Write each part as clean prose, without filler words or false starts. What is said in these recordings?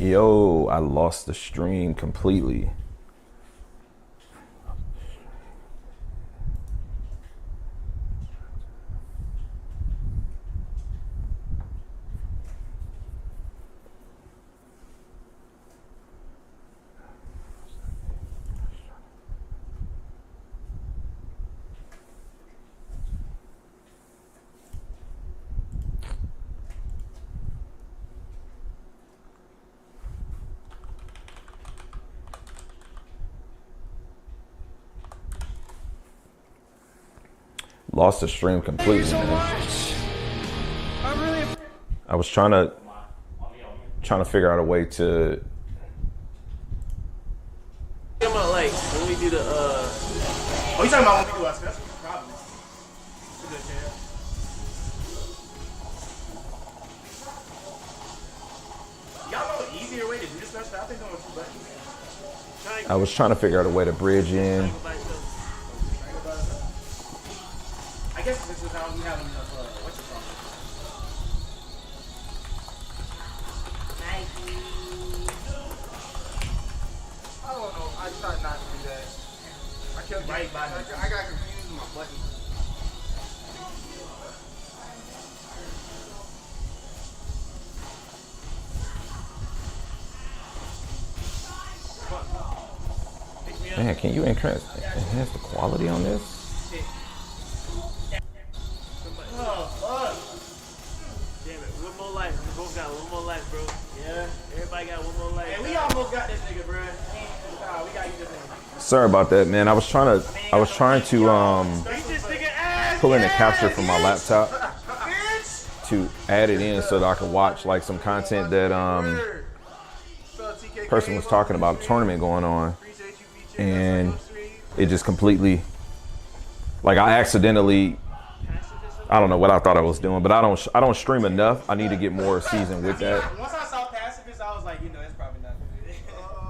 Yo, I lost the stream completely. Lost the stream completely, man. I was trying to figure out a way to. Talking about like when we do the Oh, you talking about when we do our special? Probably. Y'all know an easier way to do this special? I think on 2 buttons. I was trying to figure out a way to bridge in. I guess this is how we have enough. What's your problem? I don't know. I tried not to do that. I kept right by me. I got confused with my button. Man, can you enhance the quality on this? Sorry about that, man. I was trying to pull in a capture from my laptop to add it in so that I could watch like some content that person was talking about a tournament going on, and it just completely, like, I accidentally, I don't know what I thought I was doing, but I don't stream enough. I need to get more seasoned with that. Once I saw pacifist, I was like, you know, that's probably not good.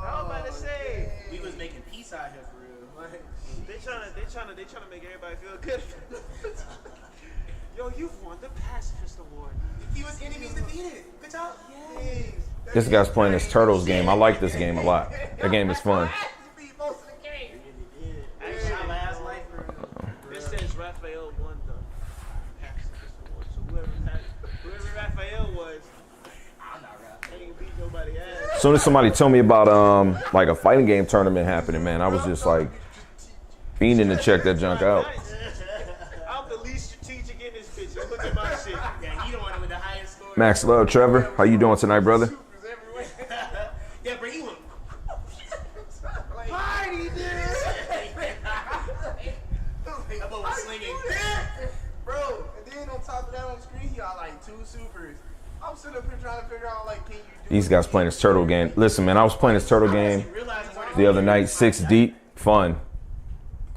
I was about to say We was making peace out here for real. Like, they trying to make everybody feel good. Yo, you've won the pacifist award. he was enemies defeated. Good job. Yay. This guy's playing this Turtles game. I like this game a lot. That game is fun. This says Raphael won the pacifist award. So whoever Raphael was, ain't beat nobody ass. As soon as somebody told me about like a fighting game tournament happening, man, I was just like fiending to check that junk out. I'm the least strategic in this bitch. Look at my shit. Yeah, he the one with the highest score. Max Love, Trevor, how you doing tonight, brother? Yeah, bro, he went. Party, dude. That boy was slinging. Bro, and then on top of that on screen, he got like 2 supers. I'm sitting up here trying to figure out, like, can you do These guys playing this turtle game. Listen, man, I was playing this turtle game the other night, 6 deep, fun.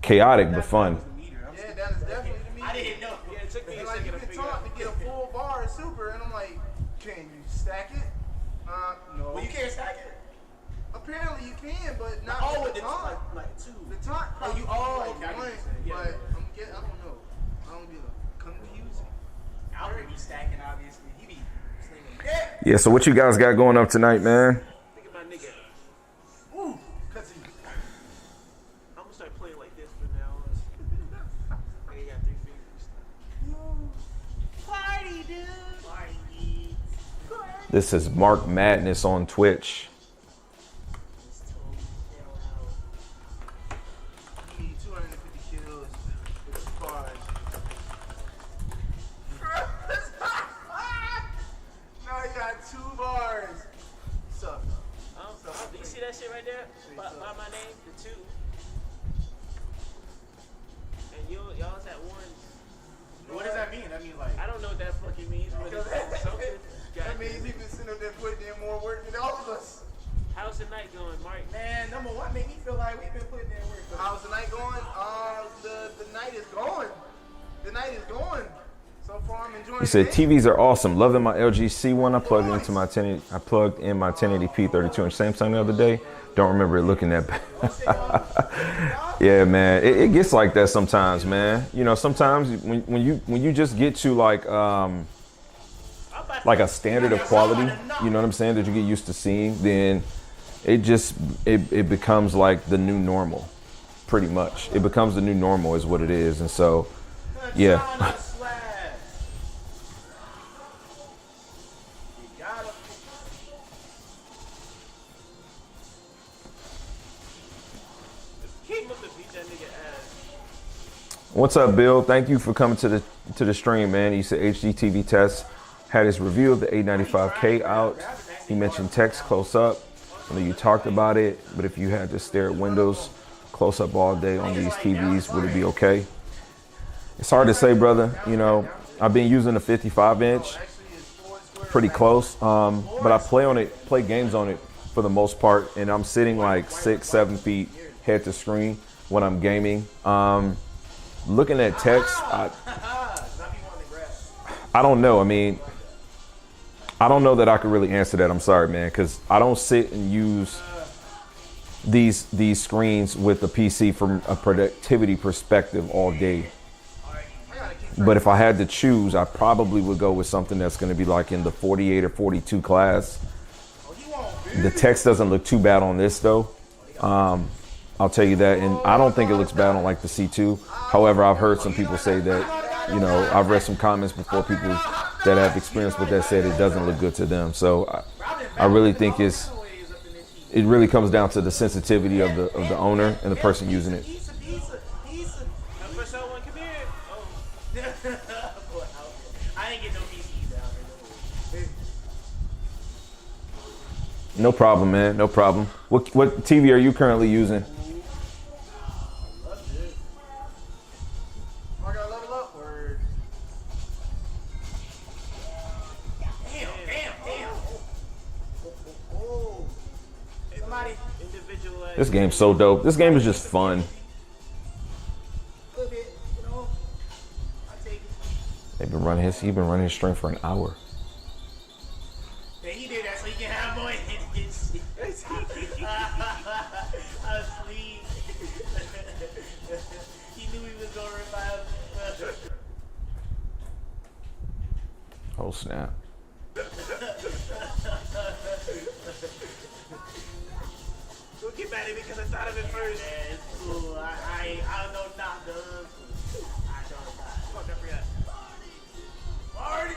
Chaotic, but fun. Yeah, that is definitely the meter. I didn't know. Yeah, it took me a And like, second you to can figure talk out. to get a full bar of super, and I'm like, can you stack it? No. Well, you can't stack it. Apparently you can, but not with the taunt. Like 2. The taunt. Oh, you like 1, but I don't know. I don't be confusing. Albert be stacking, obviously. He be slinging. Yeah, so what you guys got going up tonight, man? Think of my nigga. Ooh, cutscene. I'm gonna start playing like this from now on. Nigga got 3 fingers. Party, dude. Party. This is Mark Madness on Twitch. You need 250 kills with bars. Now you got 2 bars. What's up? Do you see that shit right there? By my name, the 2. And y'all's at 1. What does that mean? That means like. I don't know what that fucking means, but it's something. That means you've been sitting up there putting in more work than all of us. How's the night going, Mark? Man, number 1 make me feel like we've been putting in work. How's the night going? The night is going. The night is going. So far, I'm enjoying He said it. TVs are awesome. Loving my LG C1. I plugged in my 1080p 32-inch Samsung the other day. Don't remember it looking that bad. Yeah, man. It gets like that sometimes, man. You know, sometimes when you just get to like I'm about like a standard of quality, you know what I'm saying, that you get used to seeing, then it becomes like the new normal, pretty much. It becomes the new normal is what it is. And so, yeah. What's up, Bill? Thank you for coming to the stream, man. He said HDTV Test had his review of the A90K out. He mentioned text close up. I know you talked about it, but if you had to stare at windows close up all day on these TVs, would it be okay? It's hard to say, brother. You know, I've been using a 55-inch, pretty close, but I play games on it for the most part, and I'm sitting like 6-7 feet head to screen when I'm gaming. Looking at text, I don't know. I mean, I don't know that I could really answer that. I'm sorry, man, because I don't sit and use these screens with a PC from a productivity perspective all day. But if I had to choose, I probably would go with something that's going to be like in the 48 or 42 class. The text doesn't look too bad on this, though. I'll tell you that, and I don't think it looks bad on like the C2. However, I've heard some people say that, you know, I've read some comments before, people that have experience with that said it doesn't look good to them. So I really think it really comes down to the sensitivity of the owner and the person using it. No problem, man. No problem. What TV are you currently using? This game's so dope. This game is just fun. He's been running his stream for an hour. He did that so he can have more hits. Asleep. He knew he was gonna revive. Oh snap. Don't get mad at me because I thought of it first. Yeah, it's cool. I don't know not the I don't know. Fuck, I forgot. Marty!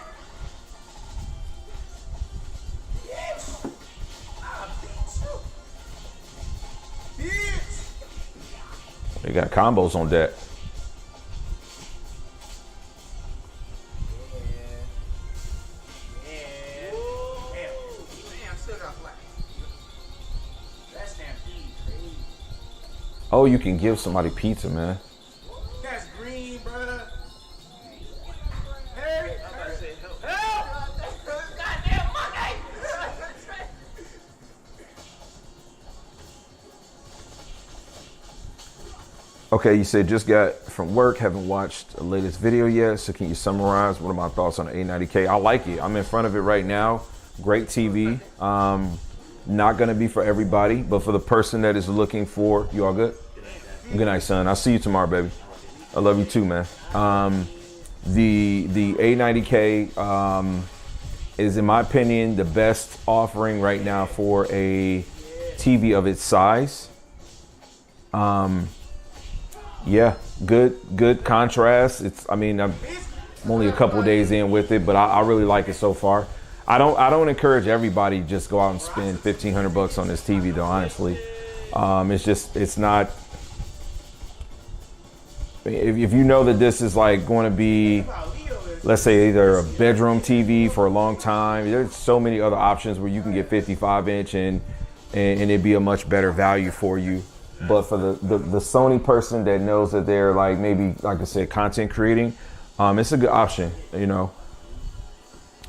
Bitch! I beat you! Bitch! They got combos on deck. Oh, you can give somebody pizza, man. That's green, brother. Hey, I'm about to say help. Goddamn monkey! Okay, you said just got from work, haven't watched the latest video yet. So can you summarize what are my thoughts on the A90K? I like it. I'm in front of it right now. Great TV. Not gonna be for everybody, but for the person that is looking for, you all good? Good night, son. I'll see you tomorrow, baby. I love you too, man. The A90K is, in my opinion, the best offering right now for a TV of its size. Yeah, good contrast. I'm only a couple of days in with it, but I really like it so far. I don't encourage everybody to just go out and spend $1,500 on this TV, though. Honestly, it's not. If you know that this is like going to be, let's say, either a bedroom TV for a long time, there's so many other options where you can get 55-inch and it'd be a much better value for you. But for the Sony person that knows that they're like maybe, like I said, content creating, it's a good option, you know.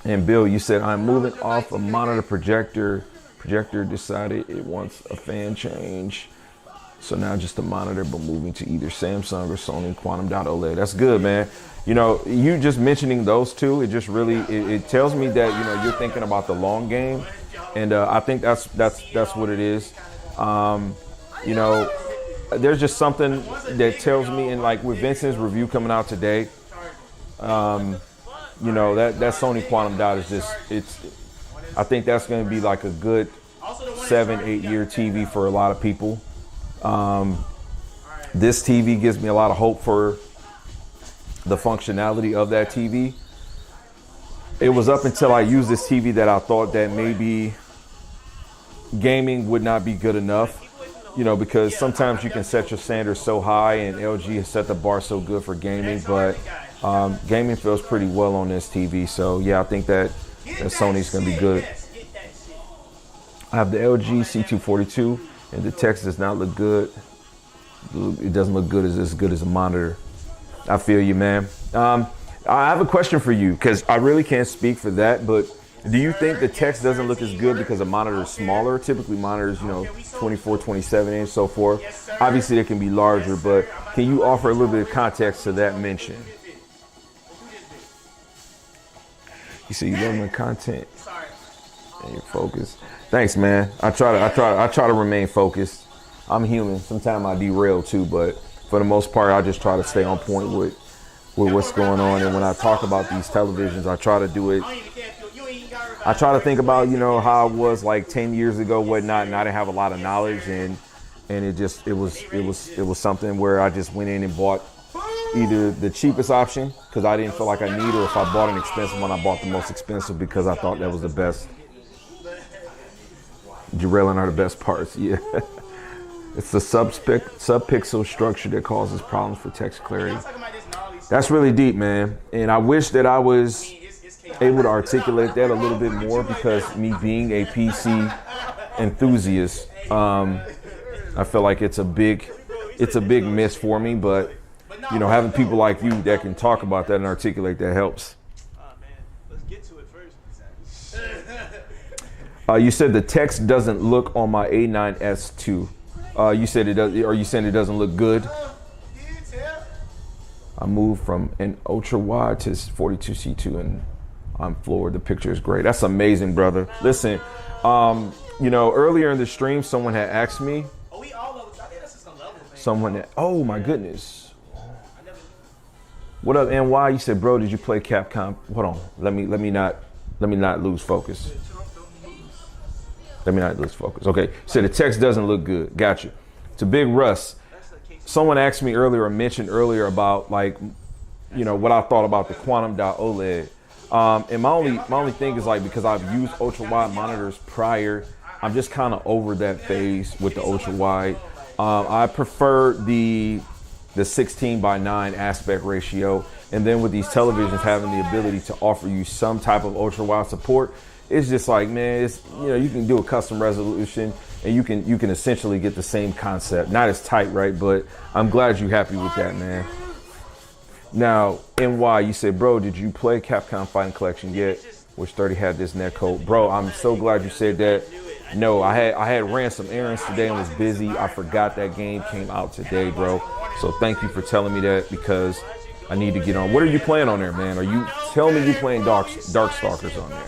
And Bill, you said I'm moving off a monitor projector. Projector decided it wants a fan change. So now just a monitor, but moving to either Samsung or Sony quantum.oled. That's good, man. You know, you just mentioning those two, it just really, it tells me that, you know, you're thinking about the long game. And I think that's what it is. You know, there's just something that tells me, and like with Vincent's review coming out today, you know, that Sony quantum dot is just, I think that's going to be like a good 7-8 year TV for a lot of people. This TV gives me a lot of hope for the functionality of that TV. It was up until I used this TV that I thought that maybe gaming would not be good enough, you know, because sometimes you can set your standards so high, and LG has set the bar so good for gaming, but gaming feels pretty well on this TV. So yeah, I think that Sony's gonna be good. I have the LG C242, and the text does not look good. It doesn't look good as good as a monitor. I feel you, man. I have a question for you, because I really can't speak for that, but do you think the text doesn't look as good because the monitor is smaller? Typically monitors, you know, 24, 27 inch, so forth. Obviously they can be larger, but can you offer a little bit of context to that mention? You see, you love my content and you're focused. Thanks, man. I try to remain focused. I'm human. Sometimes I derail too, but for the most part, I just try to stay on point with what's going on. And when I talk about these televisions, I try to do it. I try to think about, you know, how I was like 10 years ago, whatnot, and I didn't have a lot of knowledge, and it was something where I just went in and bought either the cheapest option because I didn't feel like I need, or if I bought an expensive one, I bought the most expensive because I thought that was the best. Derailing are the best parts, yeah. It's the subpixel structure that causes problems for text clarity. That's really deep, man. And I wish that I was able to articulate that a little bit more, because me being a PC enthusiast, I feel like it's a big miss for me. But you know, having people like you that can talk about that and articulate that helps. Let's get to it first. You said the text doesn't look on my A9S2. You said it does. Are you saying it doesn't look good? I moved from an ultra wide to 42C2 and I'm floored. The picture is great. That's amazing, brother. Listen, you know, earlier in the stream, someone had asked me. Oh my goodness. What up, NY? You said, bro, did you play Capcom? Hold on. Let me not lose focus. Let me not lose focus. Okay. So the text doesn't look good. Got you. To Big Russ. Someone asked me earlier, or mentioned earlier, about, like, you know, what I thought about the quantum dot OLED. And my only thing is, like, because I've used ultra wide monitors prior, I'm just kind of over that phase with the ultra wide. I prefer the 16:9 aspect ratio, and then with these televisions having the ability to offer you some type of ultra wide support, it's just like, man, it's, you know, you can do a custom resolution and you can essentially get the same concept. Not as tight, right? But I'm glad you're happy with that, man. Now, NY, you said, bro, did you play Capcom Fighting Collection yet? Which 30 had this netcode. Bro, I'm so glad you said that. No, I had ran some errands today and was busy. I forgot that game came out today, bro. So thank you for telling me that, because I need to get on. What are you playing on there, man? Are you, tell me you playing Darkstalkers on there?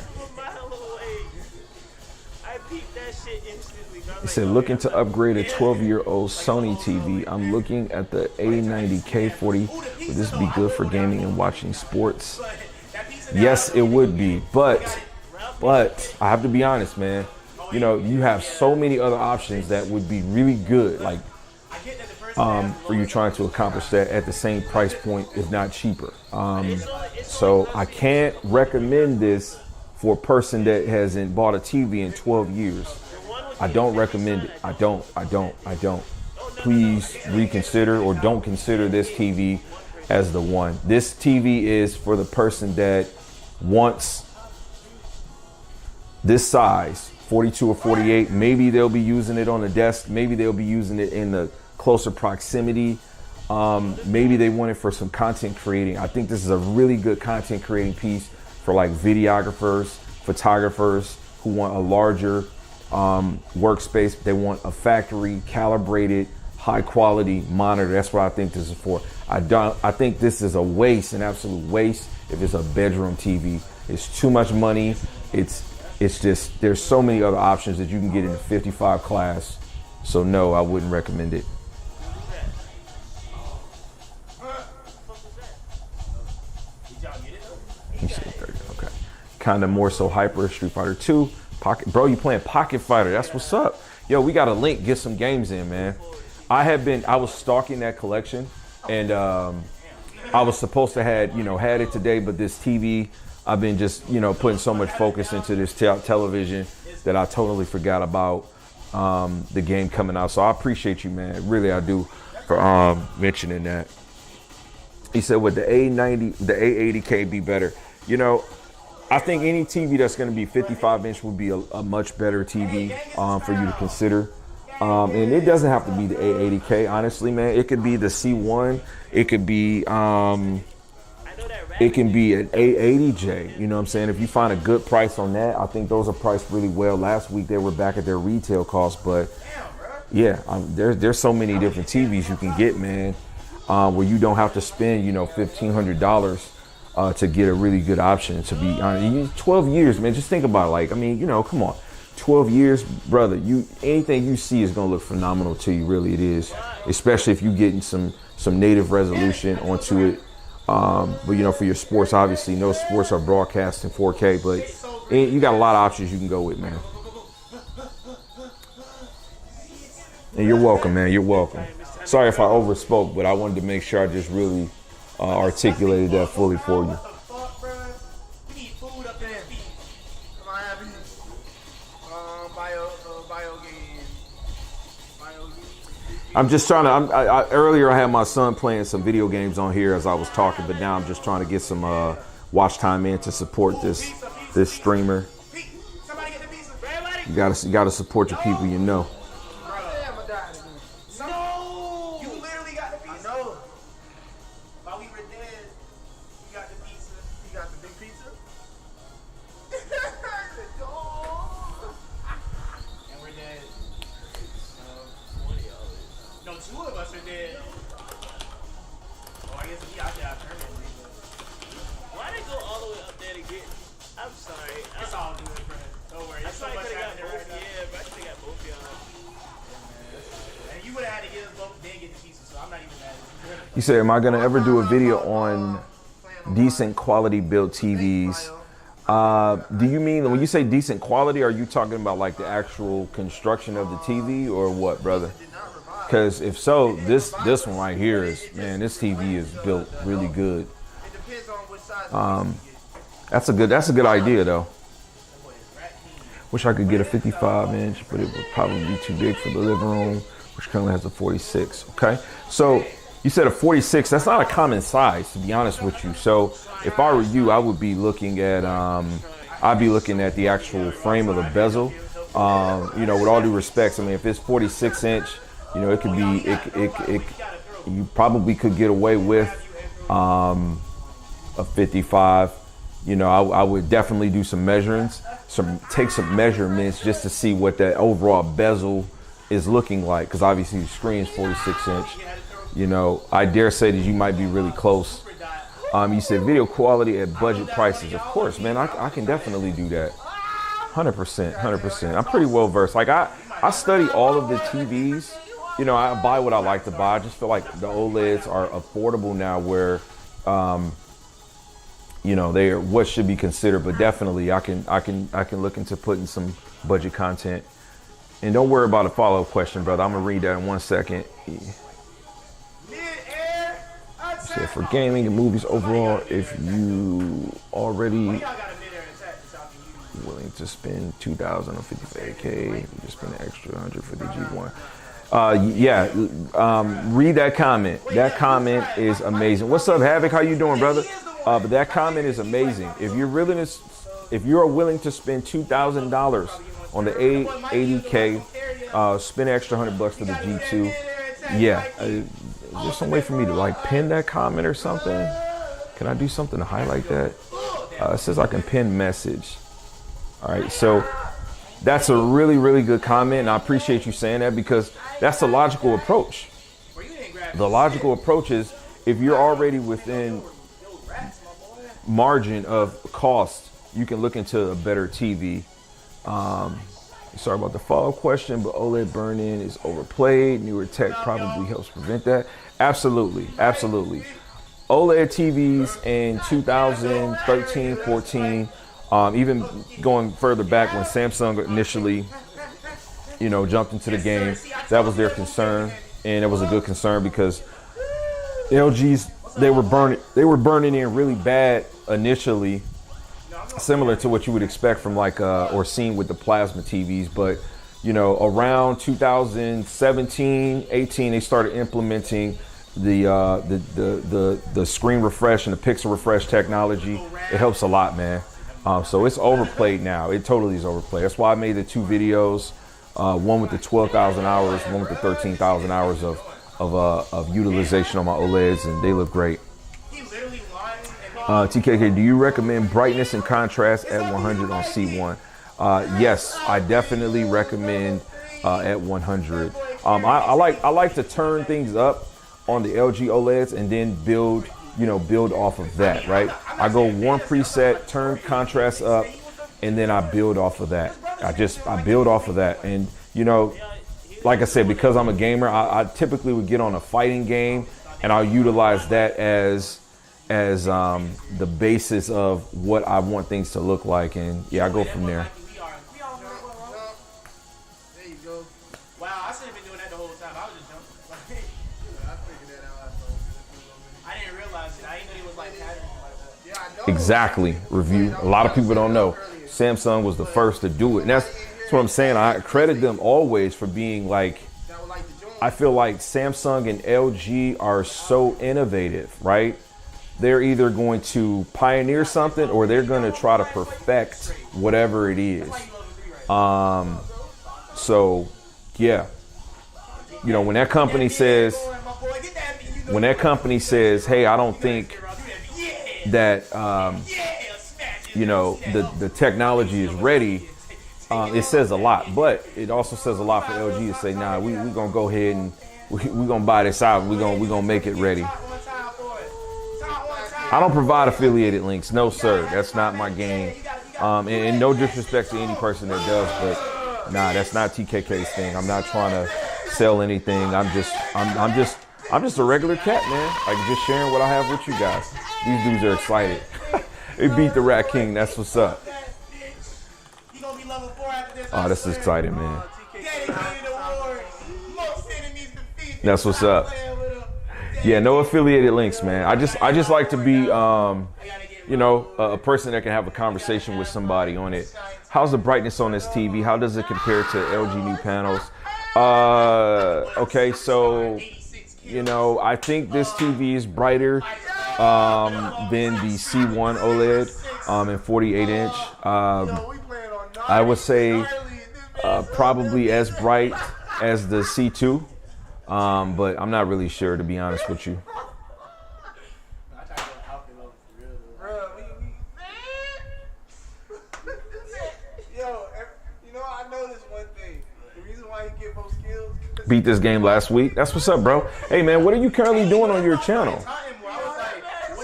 He said, looking to upgrade a 12-year-old Sony TV. I'm looking at the A90K 40. Would this be good for gaming and watching sports? Yes, it would be. But I have to be honest, man. You know, you have so many other options that would be really good, like, for you trying to accomplish that at the same price point, if not cheaper. So I can't recommend this for a person that hasn't bought a TV in 12 years. I don't recommend it. I don't. Please reconsider, or don't consider this TV as the one. This TV is for the person that wants this size, 42 or 48. Maybe they'll be using it on the desk. Maybe they'll be using it in the closer proximity. Maybe they want it for some content creating. I think this is a really good content creating piece for, like, videographers, photographers who want a larger workspace. They want a factory calibrated, high quality monitor. That's what I think this is for. I think this is a waste, an absolute waste, if it's a bedroom TV. It's too much money. It's just, there's so many other options that you can get in the 55 class. So no, I wouldn't recommend it. You said 30. Okay. Kind of more so hyper. Street Fighter 2. Pocket, bro. You playing Pocket Fighter? That's what's up. Yo, we got a link. Get some games in, man. I was stalking that collection, and I was supposed to had it today, but this TV, I've been just putting so much focus into this television that I totally forgot about the game coming out. So I appreciate you, man. Really, I do, for mentioning that. He said, would the A90K be better? I think any TV that's going to be 55 inch would be a much better TV for you to consider. And it doesn't have to be the A80K, honestly, man. It could be the C1. It could be an A80J. You know what I'm saying? If you find a good price on that, I think those are priced really well. Last week they were back at their retail cost, but yeah, there's so many different TVs you can get, man, where you don't have to spend $1,500 to get a really good option. To be honest, 12 years, man. Just think about it. Like, I mean, come on. 12 years, brother, anything you see is gonna look phenomenal to you. Really, it is. Especially if you getting some native resolution onto it. But for your sports, obviously, no sports are broadcast in 4K, but you got a lot of options you can go with, man. And you're welcome, man. You're welcome. Sorry if I overspoke, but I wanted to make sure I just really articulated that fully for you. I'm just trying to, earlier I had my son playing some video games on here as I was talking, but now I'm just trying to get some watch time in to support this streamer. You gotta support your people, No, you literally got the pizza. I know. While we were dead, you got the pizza. You got the big pizza? And we're dead. 20 of no, 2 of us are dead. Oh, I guess we out there permanently. Why they go all the way up there to get? I'm sorry. It's all good, bro. Don't worry. It's so much happening right now. Yeah, but I could have got both y'all. And you would have had to get us both, then get the pizza, so I'm not even mad at you. You said, am I gonna ever do a video on decent quality built TVs? Do you mean, when you say decent quality, are you talking about like the actual construction of the TV or what, brother? Because if so, this one right here is, man, this TV is built really good. That's a good idea though. Wish I could get a 55 inch, but it would probably be too big for the living room, which currently has a 46. Okay, so you said a 46. That's not a common size, to be honest with you. So if I were you, I would be looking at the actual frame of the bezel. With all due respects, I mean, if it's 46 inch, it could be you probably could get away with a 55. I would definitely do some measurements, take some measurements just to see what that overall bezel is looking like. Because obviously the screen is 46 inch. I dare say that you might be really close. You said video quality at budget prices. Of course, man, I can definitely do that. 100%. I'm pretty well versed. Like I study all of the TVs. I buy what I like to buy. I just feel like the OLEDs are affordable now where, they are what should be considered, but definitely I can look into putting some budget content. And don't worry about a follow-up question, brother. I'm gonna read that in 1 second. So for gaming and movies overall, if you already willing to spend $2,000 on 55K, you just spend an extra 100 for the G1. Read that comment. That comment is amazing. What's up, Havoc? How you doing, brother? But that comment is amazing. If you're willing to spend $2,000 on the A80K, spend an extra $100 for the G2. Yeah, is there some way for me to like pin that comment or something? Can I do something to highlight that? It says I can pin message. All right, so that's a really, really good comment, and I appreciate you saying that because that's the logical approach. The logical approach is if you're already within margin of cost, you can look into a better TV. Sorry about the follow-up question, but OLED burn-in is overplayed. Newer tech probably helps prevent that. Absolutely. OLED TVs in 2013, 14, even going further back when Samsung initially, you know, jumped into the game, that was their concern, and it was a good concern because LG's they were burning in really bad initially, similar to what you would expect from like or seen with the plasma TVs, but you know, around 2017, 18, they started implementing the screen refresh and the pixel refresh technology. It helps a lot, man. So it's overplayed now. It totally is overplayed. That's why I made the two videos, one with the 12,000 hours, one with the 13,000 hours of utilization on my OLEDs, and they look great. TKK, do you recommend brightness and contrast at 100 on C1? Yes, I definitely recommend at 100. I like to turn things up on the LG OLEDs and then build off of that, right? I go one preset, turn contrast up, and then I build off of that. I build off of that. And, you know, like I said, because I'm a gamer, I typically would get on a fighting game and I'll utilize that as the basis of what I want things to look like. And yeah, I go from there. There you go. Wow, I should have been doing that the whole time. I was just jumping. I figured that out. I didn't realize it. I didn't know it was like patterns like that. Yeah, I know. Exactly. Review. A lot of people don't know Samsung was the first to do it. And that's what I'm saying. I credit them always for being like, I feel like Samsung and LG are so innovative, right? They're either going to pioneer something or they're going to try to perfect whatever it is. So yeah, you know, when that company says, hey, I don't think that, you know, the technology is ready, it says a lot, but it also says a lot for LG to say, nah, we gonna go ahead and we gonna buy this out. We gonna make it ready. I don't provide affiliated links. No, sir. That's not my game. And no disrespect to any person that does, but nah, that's not TKK's thing. I'm not trying to sell anything. I'm just a regular cat, man. Like just sharing what I have with you guys. These dudes are excited. They beat the Rat King. That's what's up. Oh, this is exciting, man. That's what's up. Yeah, no affiliated links, man. I just like to be, you know, a person that can have a conversation with somebody on it. How's the brightness on this TV? How does it compare to LG new panels? Okay, so, you know, I think this TV is brighter than the C1 OLED in 48 inch. I would say probably as bright as the C2. But I'm not really sure, to be honest with you. I noticed one thing. The reason why he get more skills. Beat this game last week. That's what's up, bro. Hey, man, what are you currently doing on your channel?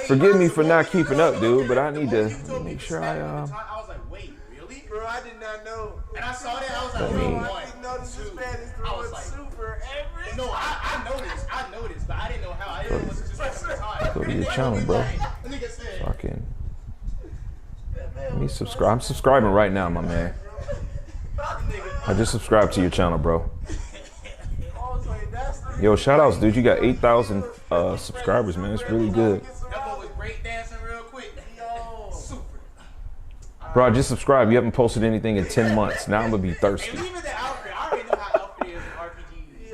Forgive me for not keeping up, dude, but I need to make sure I was like, wait, really? Bro, I did not know. And I saw that, I was like, I didn't know this was bad. This throwing super every. No, I noticed, but I didn't know how. I didn't know it was just like some time. go to your channel, bro. So I can. Let me subscribe. I'm subscribing right now, my man. I just subscribed to your channel, bro. Yo, shout outs, dude. You got 8,000 subscribers, man. It's really good. That boy was break dancing real quick. Super. Bro, I just subscribed. You haven't posted anything in 10 months. Now I'm going to be thirsty. And even the outfit. I already know how outfit is in RPG.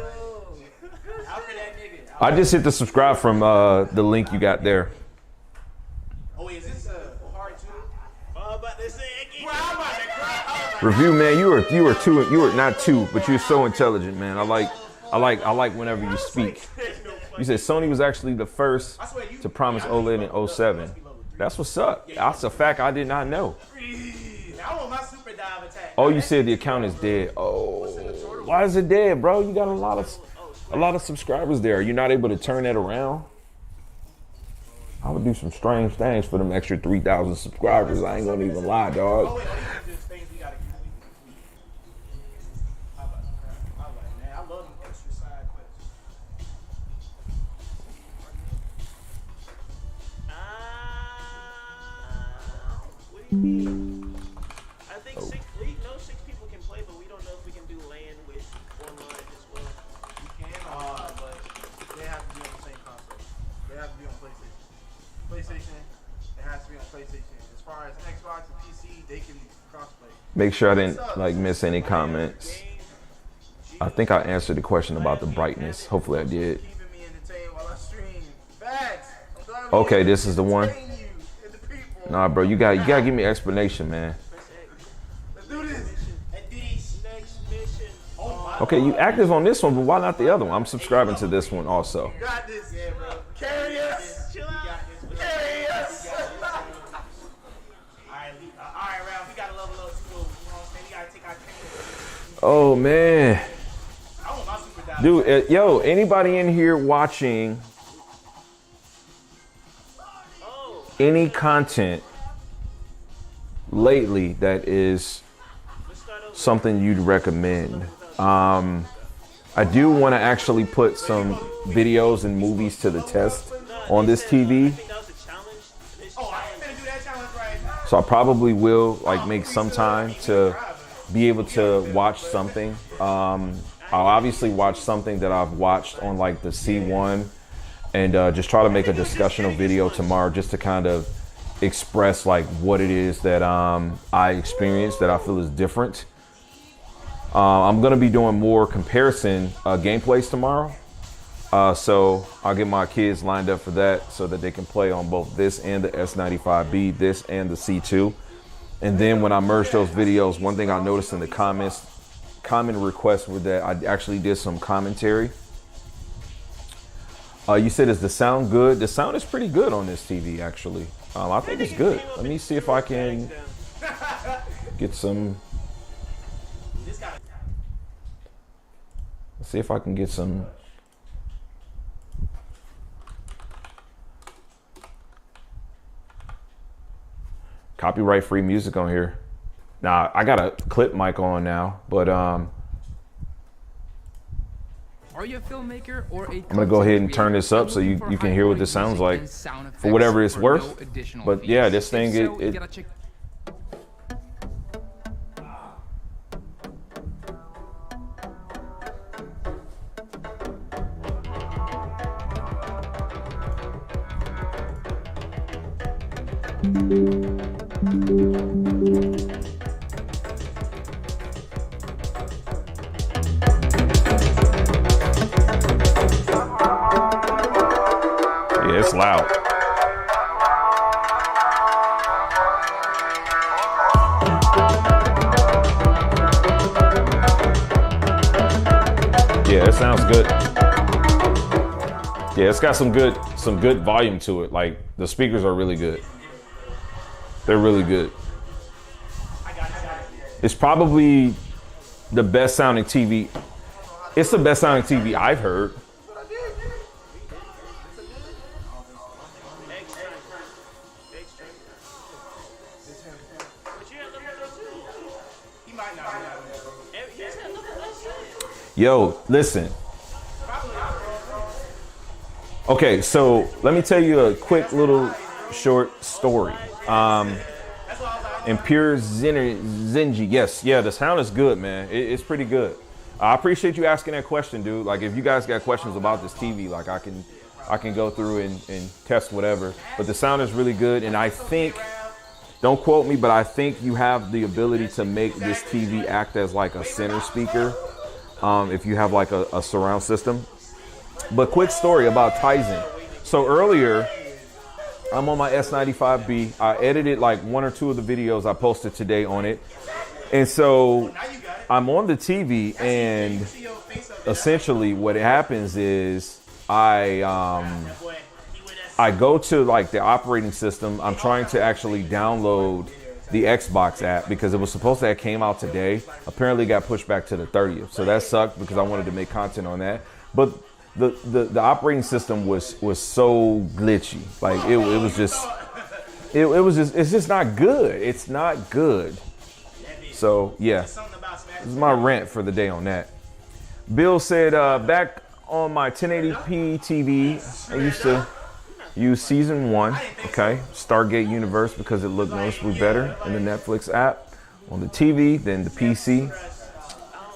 Outfit that nigga. I just hit the subscribe from the link you got there. Oh, wait, is this hard too? I'm about to say again. Bro, I'm about to cry. Review, man. You were not two, but you're so intelligent, man. I like whenever you speak. You said Sony was actually the first to promise OLED in 07. That's what's up. That's a fact I did not know. I want my super dive attack. Oh, you said the account is dead. Oh, why is it dead, bro? You got a lot of subscribers there. You're not able to turn that around. I would do some strange things for them extra 3,000 subscribers. I ain't gonna even lie, dog. I think we know 6 people can play, but we don't know if we can do LAN with online as well. You can, but they have to be on the same console. They have to be on PlayStation. PlayStation, it has to be on PlayStation. As far as Xbox and PC, they can crossplay. Make sure I didn't like miss any comments. I think I answered the question about the brightness. Hopefully I did. Keeping me entertained while I stream. Facts. I'm glad we Okay, this is the one. entertain you and the people. Nah, bro, you gotta give me explanation, man. Let's do this. Next mission. Okay, you active on this one, but why not the other one? I'm subscribing to this one also. You got this, yeah, bro. Carry us. Chill out. Carry us. Alright, Ralph, we gotta level up too. You know what I'm saying? We gotta take our time. Oh man, I want my super dive. dude, yo, anybody in here watching any content lately that is something you'd recommend? I do want to actually put some videos and movies to the test on this TV. So I probably will like make some time to be able to watch something. I'll obviously watch something that I've watched on like the C1 and just try to make a discussional video tomorrow just to kind of express like what it is that I experienced that I feel is different. I'm gonna be doing more comparison gameplays tomorrow. So I'll get my kids lined up for that so that they can play on both this and the S95B, this and the C2. And then when I merge those videos, one thing I noticed in the comments, common requests were that I actually did some commentary. You said, is the sound good? The sound is pretty good on this TV, actually. I think it's good. Let me see if I can get some. Let's see if I can get some. Copyright free music on here. Now I got a clip mic on now, but Are you a filmmaker or a I'm gonna go ahead and turn this up so you can hear what this sounds like for whatever it's worth. But yeah, this thing it it's loud. Yeah, it sounds good. Yeah, it's got some good volume to it. Like the speakers are really good. They're really good. It's probably the best sounding TV. It's the best sounding TV I've heard. Yo, listen. Okay, so let me tell you a quick little short story. Impure Zinji, yes, yeah, the sound is good, man. It's pretty good. I appreciate you asking that question, dude. Like, if you guys got questions about this TV, like I can go through and test whatever. But the sound is really good, and I think, don't quote me, but I think you have the ability to make this TV act as like a center speaker. If you have like a surround system. But quick story about Tizen. So earlier, I'm on my S95B. I edited like 1 or 2 of the videos I posted today on it. And so I'm on the TV, and essentially what happens is I go to like the operating system. I'm trying to actually download the Xbox app because it was supposed to have came out today. Apparently got pushed back to the 30th. So that sucked because I wanted to make content on that. But the operating system was so glitchy. Like it was just it's just not good. It's not good. So yeah, this is my rant for the day on that. Bill said back on my 1080p TV, I Use season 1, okay? Stargate Universe because it looked noticeably better in the Netflix app on the TV than the PC,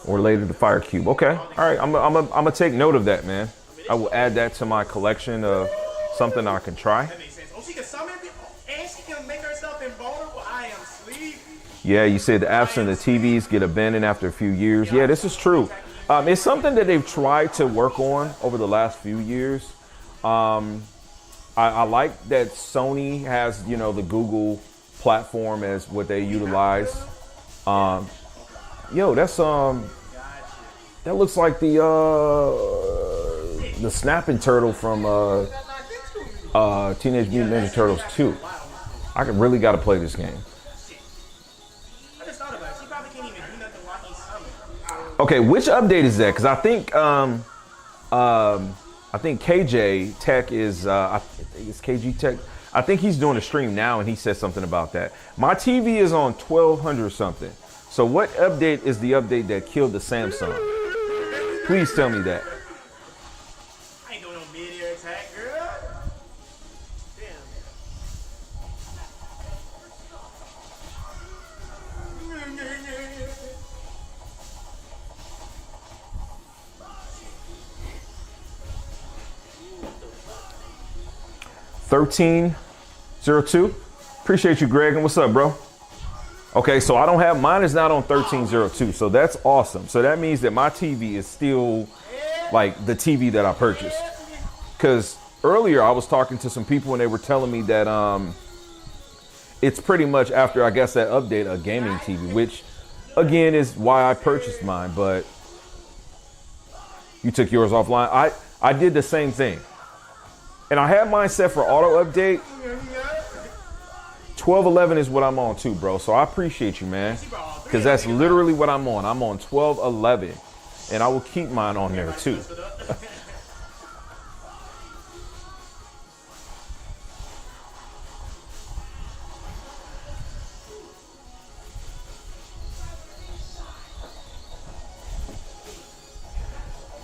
or later the Fire Cube. Okay, all right, I'm gonna take note of that, man. I will add that to my collection of something I can try. That makes sense. Oh, she can summon people, and she can make herself invulnerable. I am sleep. Yeah, you said the apps and the TVs get abandoned after a few years. Yeah, this is true. It's something that they've tried to work on over the last few years. I like that Sony has, you know, the Google platform as what they utilize. Yo, that's that looks like the snapping turtle from Teenage Mutant Ninja Turtles 2. I really got to play this game. I just thought about it. She probably can't even do nothing while he's summoned. Okay, which update is that? Because I think KJ Tech is I think it's KG Tech. I think he's doing a stream now, and he said something about that. My TV is on 1200 something. So what update is the update that killed the Samsung? Please tell me that. I ain't doing no mid-air attack, girl. Damn. 1302. Appreciate you, Greg. And what's up, bro? Okay, so I don't have, mine is not on 1302, so that's awesome. So that means that my TV is still like the TV that I purchased. Because earlier I was talking to some people and they were telling me that it's pretty much after, I guess, that update, a gaming TV, which again is why I purchased mine. But you took yours offline. I did the same thing. And I have mine set for auto update. 1211 is what I'm on too, bro. So I appreciate you, man. Because that's literally what I'm on. I'm on 1211. And I will keep mine on there too.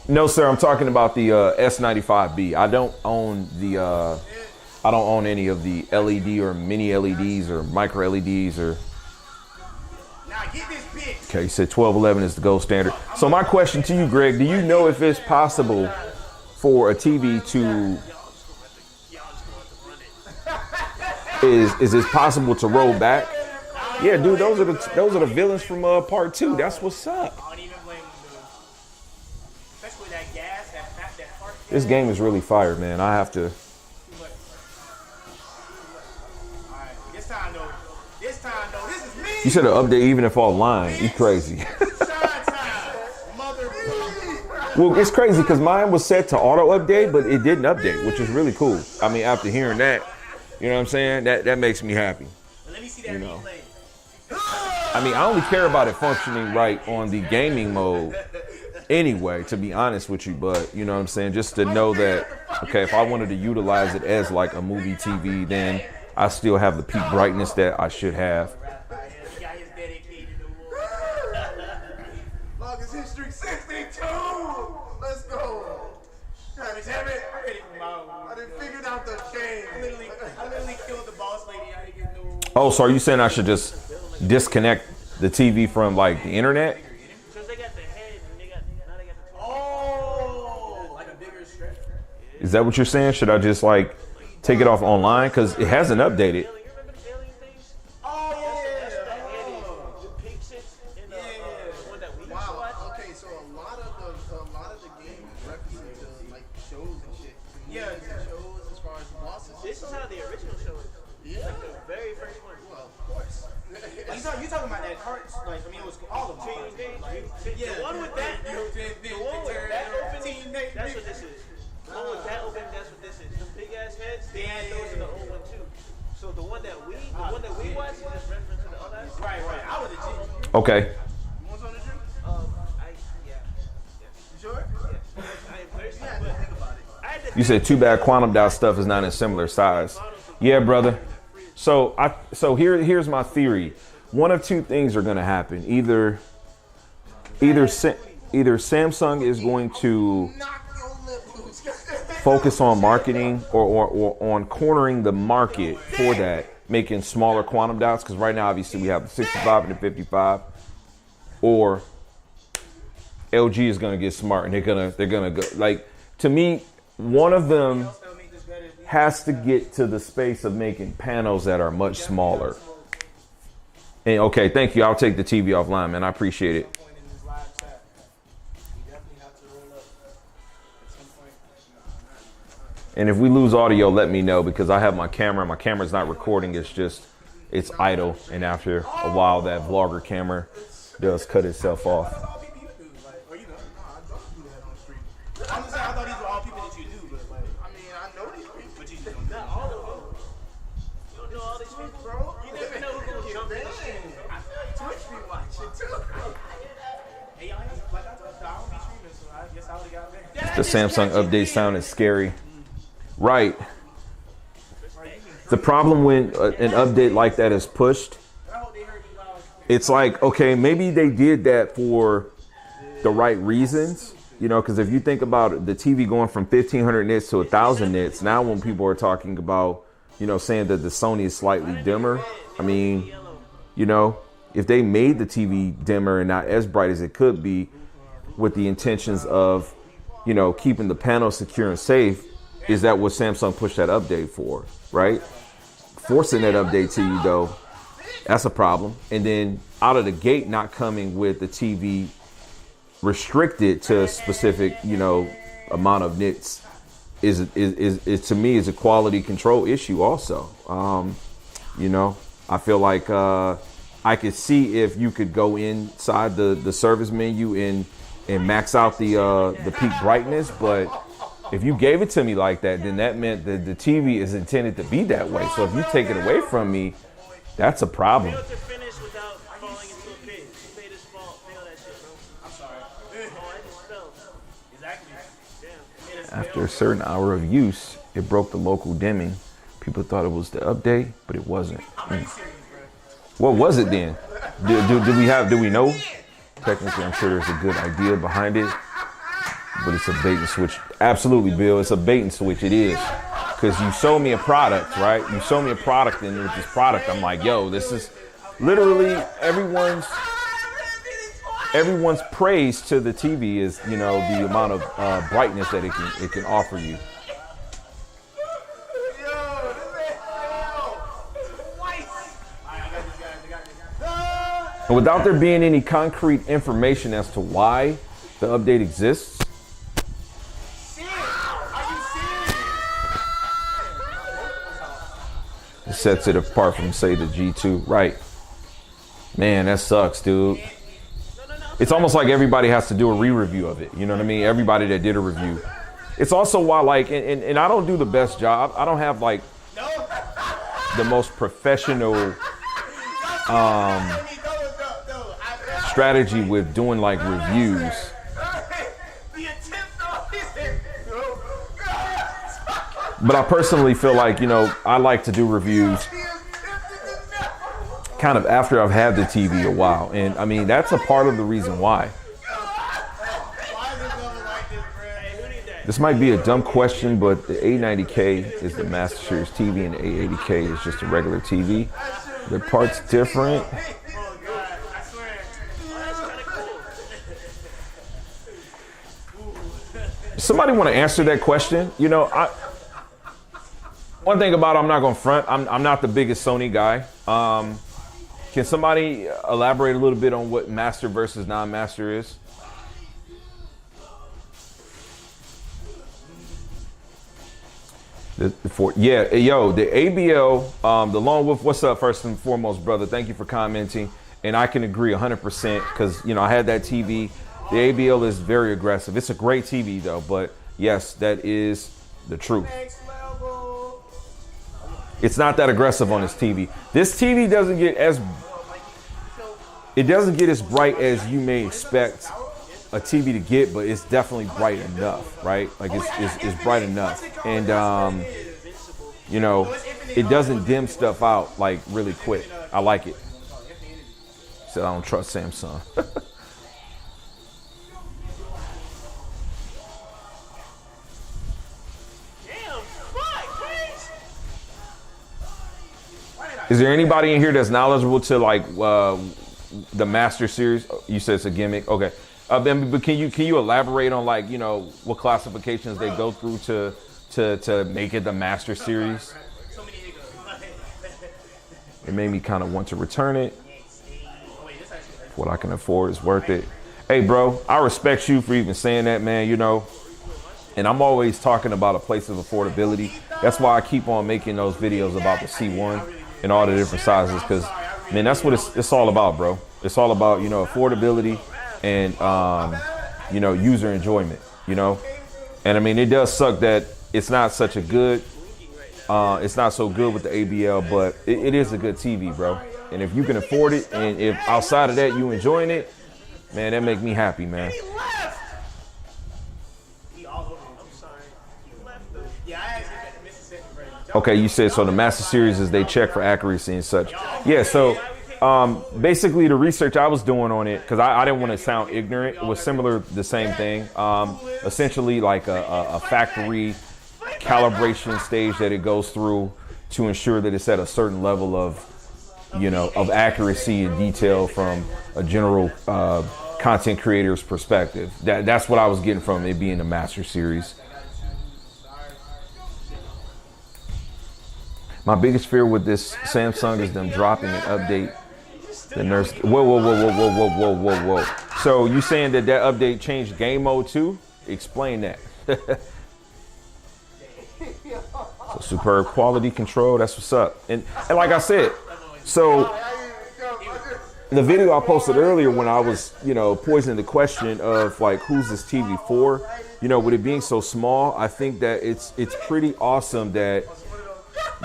No, sir. I'm talking about the S95B. I don't own the I don't own any of the LED or mini LEDs or micro LEDs or. Now get this bitch. Okay, you said 1211 is the gold standard. So my question to you, Greg, do you know if it's possible for a TV to is it possible to roll back? Yeah, dude, those are the villains from part 2. That's what's up. I don't even blame them, dude. Especially that gas, that part. This game is really fire, man. I have to. This time though, this is me. You should have updated even if offline. You crazy. Well, it's crazy because mine was set to auto update, but it didn't update, which is really cool. I mean, after hearing that, you know what I'm saying? That makes me happy. Let me see that replay. I mean, I only care about it functioning right on the gaming mode anyway, to be honest with you. But, you know what I'm saying? Just to know that, okay, if I wanted to utilize it as like a movie TV, then I still have the peak brightness that I should have. Longest history 62. Let's go. God damn it. I'm ready for my own. I done figured out the game. I literally killed the boss lady. I didn't get no. Oh, so are you saying I should just disconnect the TV from like the internet? Because they got the head and now they got the oh, like a bigger strip. Is that what you're saying? Should I just like take it off online? Because it hasn't updated. You talking about that carts? Like, I mean, it was all of them. Yeah, the one with that. The one with that open. That's what this is. The one with that open. That's what this is. The big ass heads. They had those in the old one too. So the one that we watched is just reference to the other. Right. I was legit. Okay. You want something to drink? Yeah. You sure? Yeah. I am thirsty, but think about it. You said too bad quantum dot stuff is not in similar size. Yeah, brother. So here's my theory. One of two things are going to happen. Either Samsung is going to focus on marketing or on cornering the market for that, making smaller quantum dots. Because right now, obviously, we have the 65 and the 55. Or LG is gonna get smart and they're gonna go, like, to me, one of them has to get to the space of making panels that are much smaller. And okay, thank you. I'll take the TV offline, man. I appreciate it. And if we lose audio, let me know, because I have my camera. My camera's not recording. It's idle. And after a while, that vlogger camera does cut itself off. I'm just saying, I thought these were all people that you knew, but like, I mean, I know these people. but you don't know all of them. You don't know all these people, bro. You never know who's gonna jump in. Twitch be watching too. Hey, y'all, like I told you, I don't be streaming, so I guess I would've got back. The Samsung update sound is scary. Right. The problem when an update like that is pushed, it's like, okay, maybe they did that for the right reasons. You know, because if you think about the TV going from 1,500 nits to 1,000 nits, now when people are talking about, you know, saying that the Sony is slightly dimmer, I mean, you know, if they made the TV dimmer and not as bright as it could be with the intentions of, you know, keeping the panel secure and safe, is that what Samsung pushed that update for, right? Forcing that update to you, though, that's a problem. And then out of the gate, not coming with the TV restricted to a specific, you know, amount of nits is to me is a quality control issue also. You know, I feel like I could see if you could go inside the service menu and max out the peak brightness, but if you gave it to me like that, then that meant that the TV is intended to be that way. So if you take it away from me, that's a problem. After a certain hour of use, it broke the local dimming. People thought it was the update, but it wasn't. What was it then? Do we know? Technically, I'm sure there's a good idea behind it, but it's a bait and switch. Absolutely, Bill, it's a bait and switch. It is. Because you show me a product, right? You show me a product, and with this product, I'm like, yo, this is literally everyone's praise to the TV is, you know, the amount of brightness that it can offer you. And without there being any concrete information as to why the update exists, it sets it apart from, say, the G2. Right. Man, that sucks, dude. It's almost like everybody has to do a re-review of it. You know what I mean? Everybody that did a review. It's also why, like, and I don't do the best job. I don't have, like, the most professional strategy with doing, like, reviews. But I personally feel like, you know, I like to do reviews kind of after I've had the TV a while. And I mean, that's a part of the reason why. This might be a dumb question, but the A90K is the Master Series TV and the A80K is just a regular TV. Their parts different. Somebody want to answer that question? You know, one thing about it, I'm not going to front. I'm not the biggest Sony guy. Can somebody elaborate a little bit on what master versus non-master is? The ABL, the Lone Wolf, what's up, first and foremost, brother? Thank you for commenting. And I can agree 100% because, you know, I had that TV. The ABL is very aggressive. It's a great TV, though. But, yes, that is the truth. It's not that aggressive on this TV. This TV doesn't get as bright as you may expect a TV to get, but it's definitely bright enough, right? Like it's bright enough, and you know, it doesn't dim stuff out like really quick. I like it. Said I don't trust Samsung. Is there anybody in here that's knowledgeable to like the Master Series? You said it's a gimmick. Okay. But can you elaborate on like, you know, what classifications they go through to make it the Master Series? It made me kind of want to return it. What I can afford is worth it. Hey, bro, I respect you for even saying that, man, you know. And I'm always talking about a place of affordability. That's why I keep on making those videos about the C1 and all the different sizes, because, man, that's what it's all about, bro. It's all about, you know, affordability and, you know, user enjoyment, you know. And, I mean, it does suck that it's not such a good, it's not so good with the ABL, but it is a good TV, bro. And if you can afford it, and if outside of that you enjoying it, man, that make me happy, man. Okay, you said so the Master Series is they check for accuracy and such. Yeah, so basically the research I was doing on it, because I didn't want to sound ignorant, it was similar, the same thing. Essentially like a factory calibration stage that it goes through to ensure that it's at a certain level of, you know, of accuracy and detail from a general content creator's perspective. That's what I was getting from it being the Master Series. My biggest fear with this Samsung is them dropping an update. The nurse. Whoa. So you saying that update changed game mode too? Explain that. So superb quality control. That's what's up. And like I said, so the video I posted earlier when I was, you know, posing the question of like, who's this TV for? You know, with it being so small, I think that it's pretty awesome that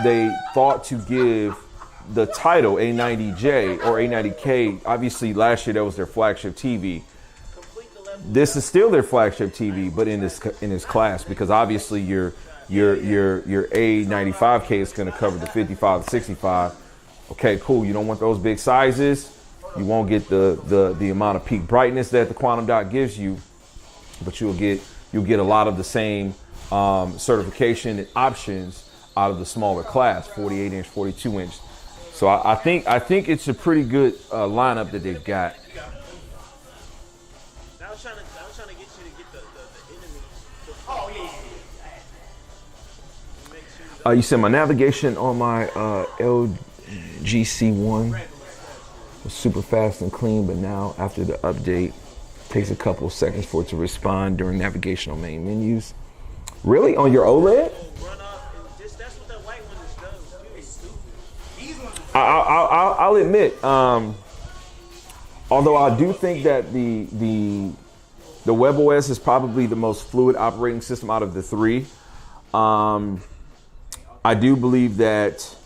they thought to give the title A90J or A90K. Obviously, last year that was their flagship TV. This is still their flagship TV, but in this class, because obviously your A95K is going to cover the 55 to 65. Okay, cool. You don't want those big sizes. You won't get the amount of peak brightness that the quantum dot gives you, but you'll get a lot of the same certification and options out of the smaller class, 48 inch, 42 inch. So I think it's a pretty good lineup that they've got. I was trying to get you to get the enemy. Oh yeah. You said my navigation on my LG C1 was super fast and clean, but now after the update, it takes a couple of seconds for it to respond during navigation on main menus. Really? On your OLED? That's what that white one does. It's stupid. I'll admit, although I do think that the WebOS is probably the most fluid operating system out of the three. I do believe it's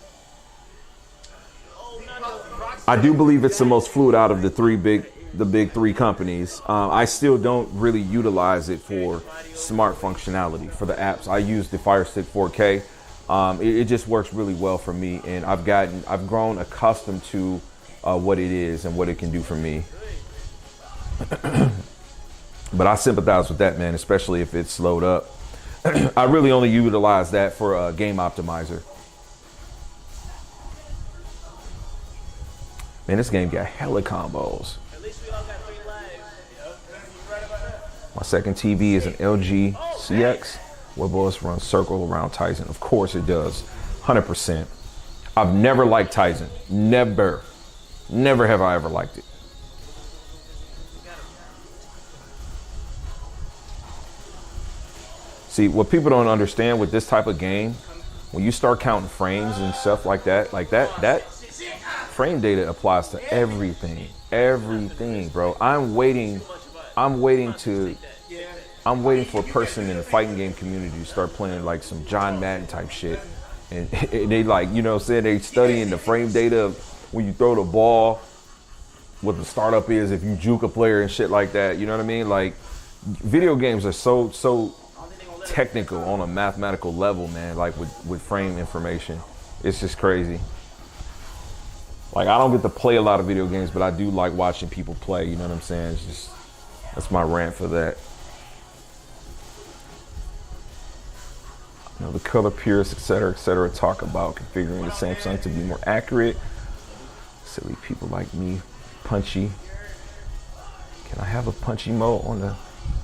the most fluid out of the big three companies. I still don't really utilize it for smart functionality for the apps. I use the Fire Stick 4K. It just works really well for me, and I've grown accustomed to what it is and what it can do for me. But I sympathize with that, man, especially if it's slowed up. I really only utilize that for a game optimizer. Man, this game got hella combos. At least we all got 3 lives. My second TV is an LG CX. WebOS runs circle around Tizen. Of course it does, 100%. I've never liked Tizen. Never have I ever liked it. See, what people don't understand with this type of game, when you start counting frames and stuff like that frame data applies to everything, bro. I'm waiting for a person in the fighting game community to start playing like some John Madden type shit. And they like, you know what I'm saying, they studying the frame data of when you throw the ball, what the startup is, if you juke a player and shit like that, you know what I mean? Like, video games are so technical on a mathematical level, man, like with frame information. It's just crazy. Like, I don't get to play a lot of video games, but I do like watching people play, you know what I'm saying? It's just, that's my rant for that. You know, the color purists, etc., talk about configuring the Samsung to be more accurate. Silly people like me, punchy. Can I have a punchy mode on the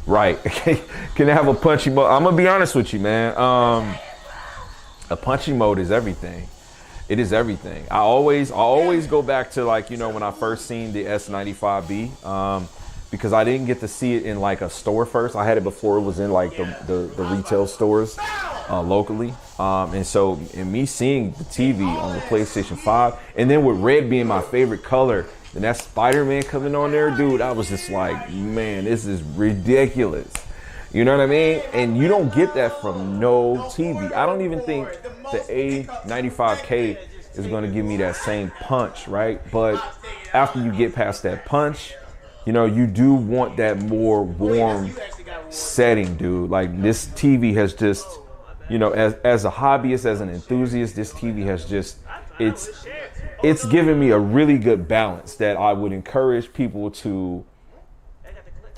right? Can I have a punchy mode? I'm gonna be honest with you, man. A punchy mode is everything. It is everything. I always go back to, like, you know, when I first seen the S95B, because I didn't get to see it in like a store first. I had it before it was in like the retail stores locally. And so in me seeing the TV on the PlayStation 5, and then with red being my favorite color, and that Spider-Man coming on there, dude, I was just like, man, this is ridiculous. You know what I mean? And you don't get that from no TV. I don't even think the A95K is going to give me that same punch, right? But after you get past that punch, you know, you do want that more warm setting, dude. Like, this TV has just, you know, as a hobbyist, as an enthusiast, this TV has just, it's given me a really good balance that I would encourage people to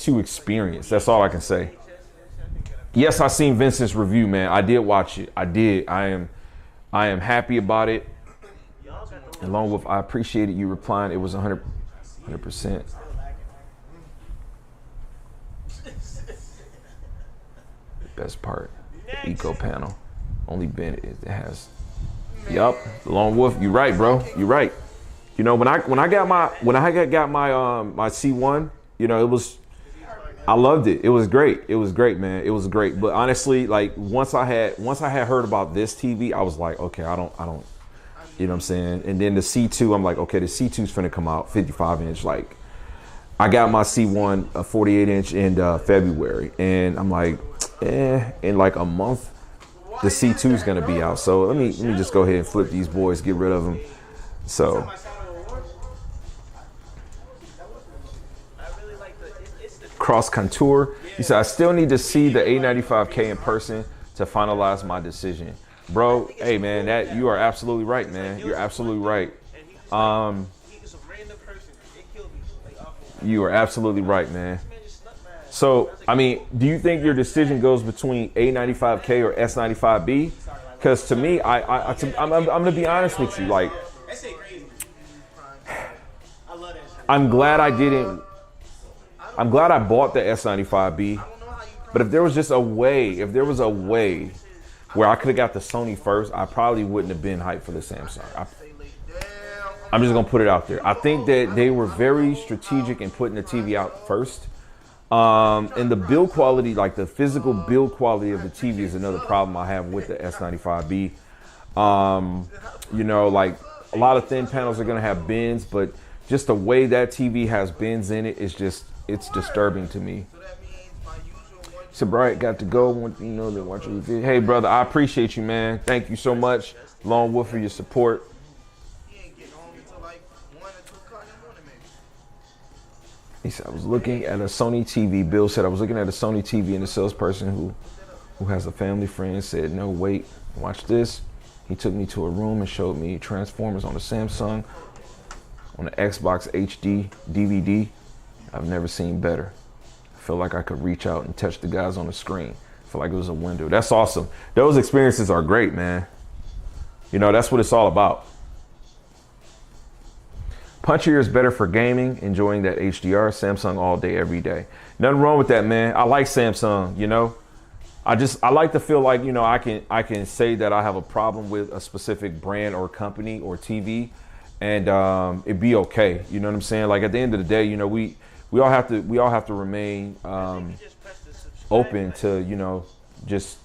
experience. That's all I can say. Yes, I seen Vincent's review, man. I did watch it. I did. I am happy about it. Along with, I appreciated you replying. It was 100%. The best part, the eco panel. Only Ben it has. Yup, Lone Wolf. You right, bro. You right. You know, when I got my my C1, you know, it was, I loved it. It was great. It was great, man. It was great. But honestly, like, once I had heard about this TV, I was like, okay, I don't, you know what I'm saying? And then the C2, I'm like, okay, the C2's finna come out 55 inch. Like, I got my C1 a 48 inch in February, and I'm like, in like a month, the C2 is gonna be out. So let me just go ahead and flip these boys, get rid of them. So. Cross contour. He said, I still need to see the A95K in person to finalize my decision. Bro, hey man, that you are absolutely right, man. You're absolutely right. You are absolutely right, man. So, I mean, do you think your decision goes between A95K or S95B? Because to me, I'm gonna be honest with you. Like, I'm glad I bought the S95B, but if there was a way where I could have got the Sony first, I probably wouldn't have been hyped for the Samsung. I'm just gonna put it out there. I think that they were very strategic in putting the TV out first. And the build quality, like the physical build quality of the TV, is another problem I have with the S95B. You know, like, a lot of thin panels are gonna have bends, but just the way that TV has bends in it is just, it's disturbing to me. So Bright got to go. You know, they watch your video. Hey brother, I appreciate you, man. Thank you so much, Lone Wolf, for your support. He said, I was looking at a Sony TV. Bill said, I was looking at a Sony TV, and the salesperson who has a family friend said, no, wait, watch this. He took me to a room and showed me Transformers on the Samsung, on the Xbox HD DVD. I've never seen better. I feel like I could reach out and touch the guys on the screen. I feel like it was a window. That's awesome. Those experiences are great, man. You know, that's what it's all about. Punchier is better for gaming, enjoying that HDR. Samsung all day, every day. Nothing wrong with that, man. I like Samsung, you know. I like to feel like, you know, I can say that I have a problem with a specific brand or company or TV, and it'd be okay. You know what I'm saying? Like, at the end of the day, you know, we all have to remain open to, you know, just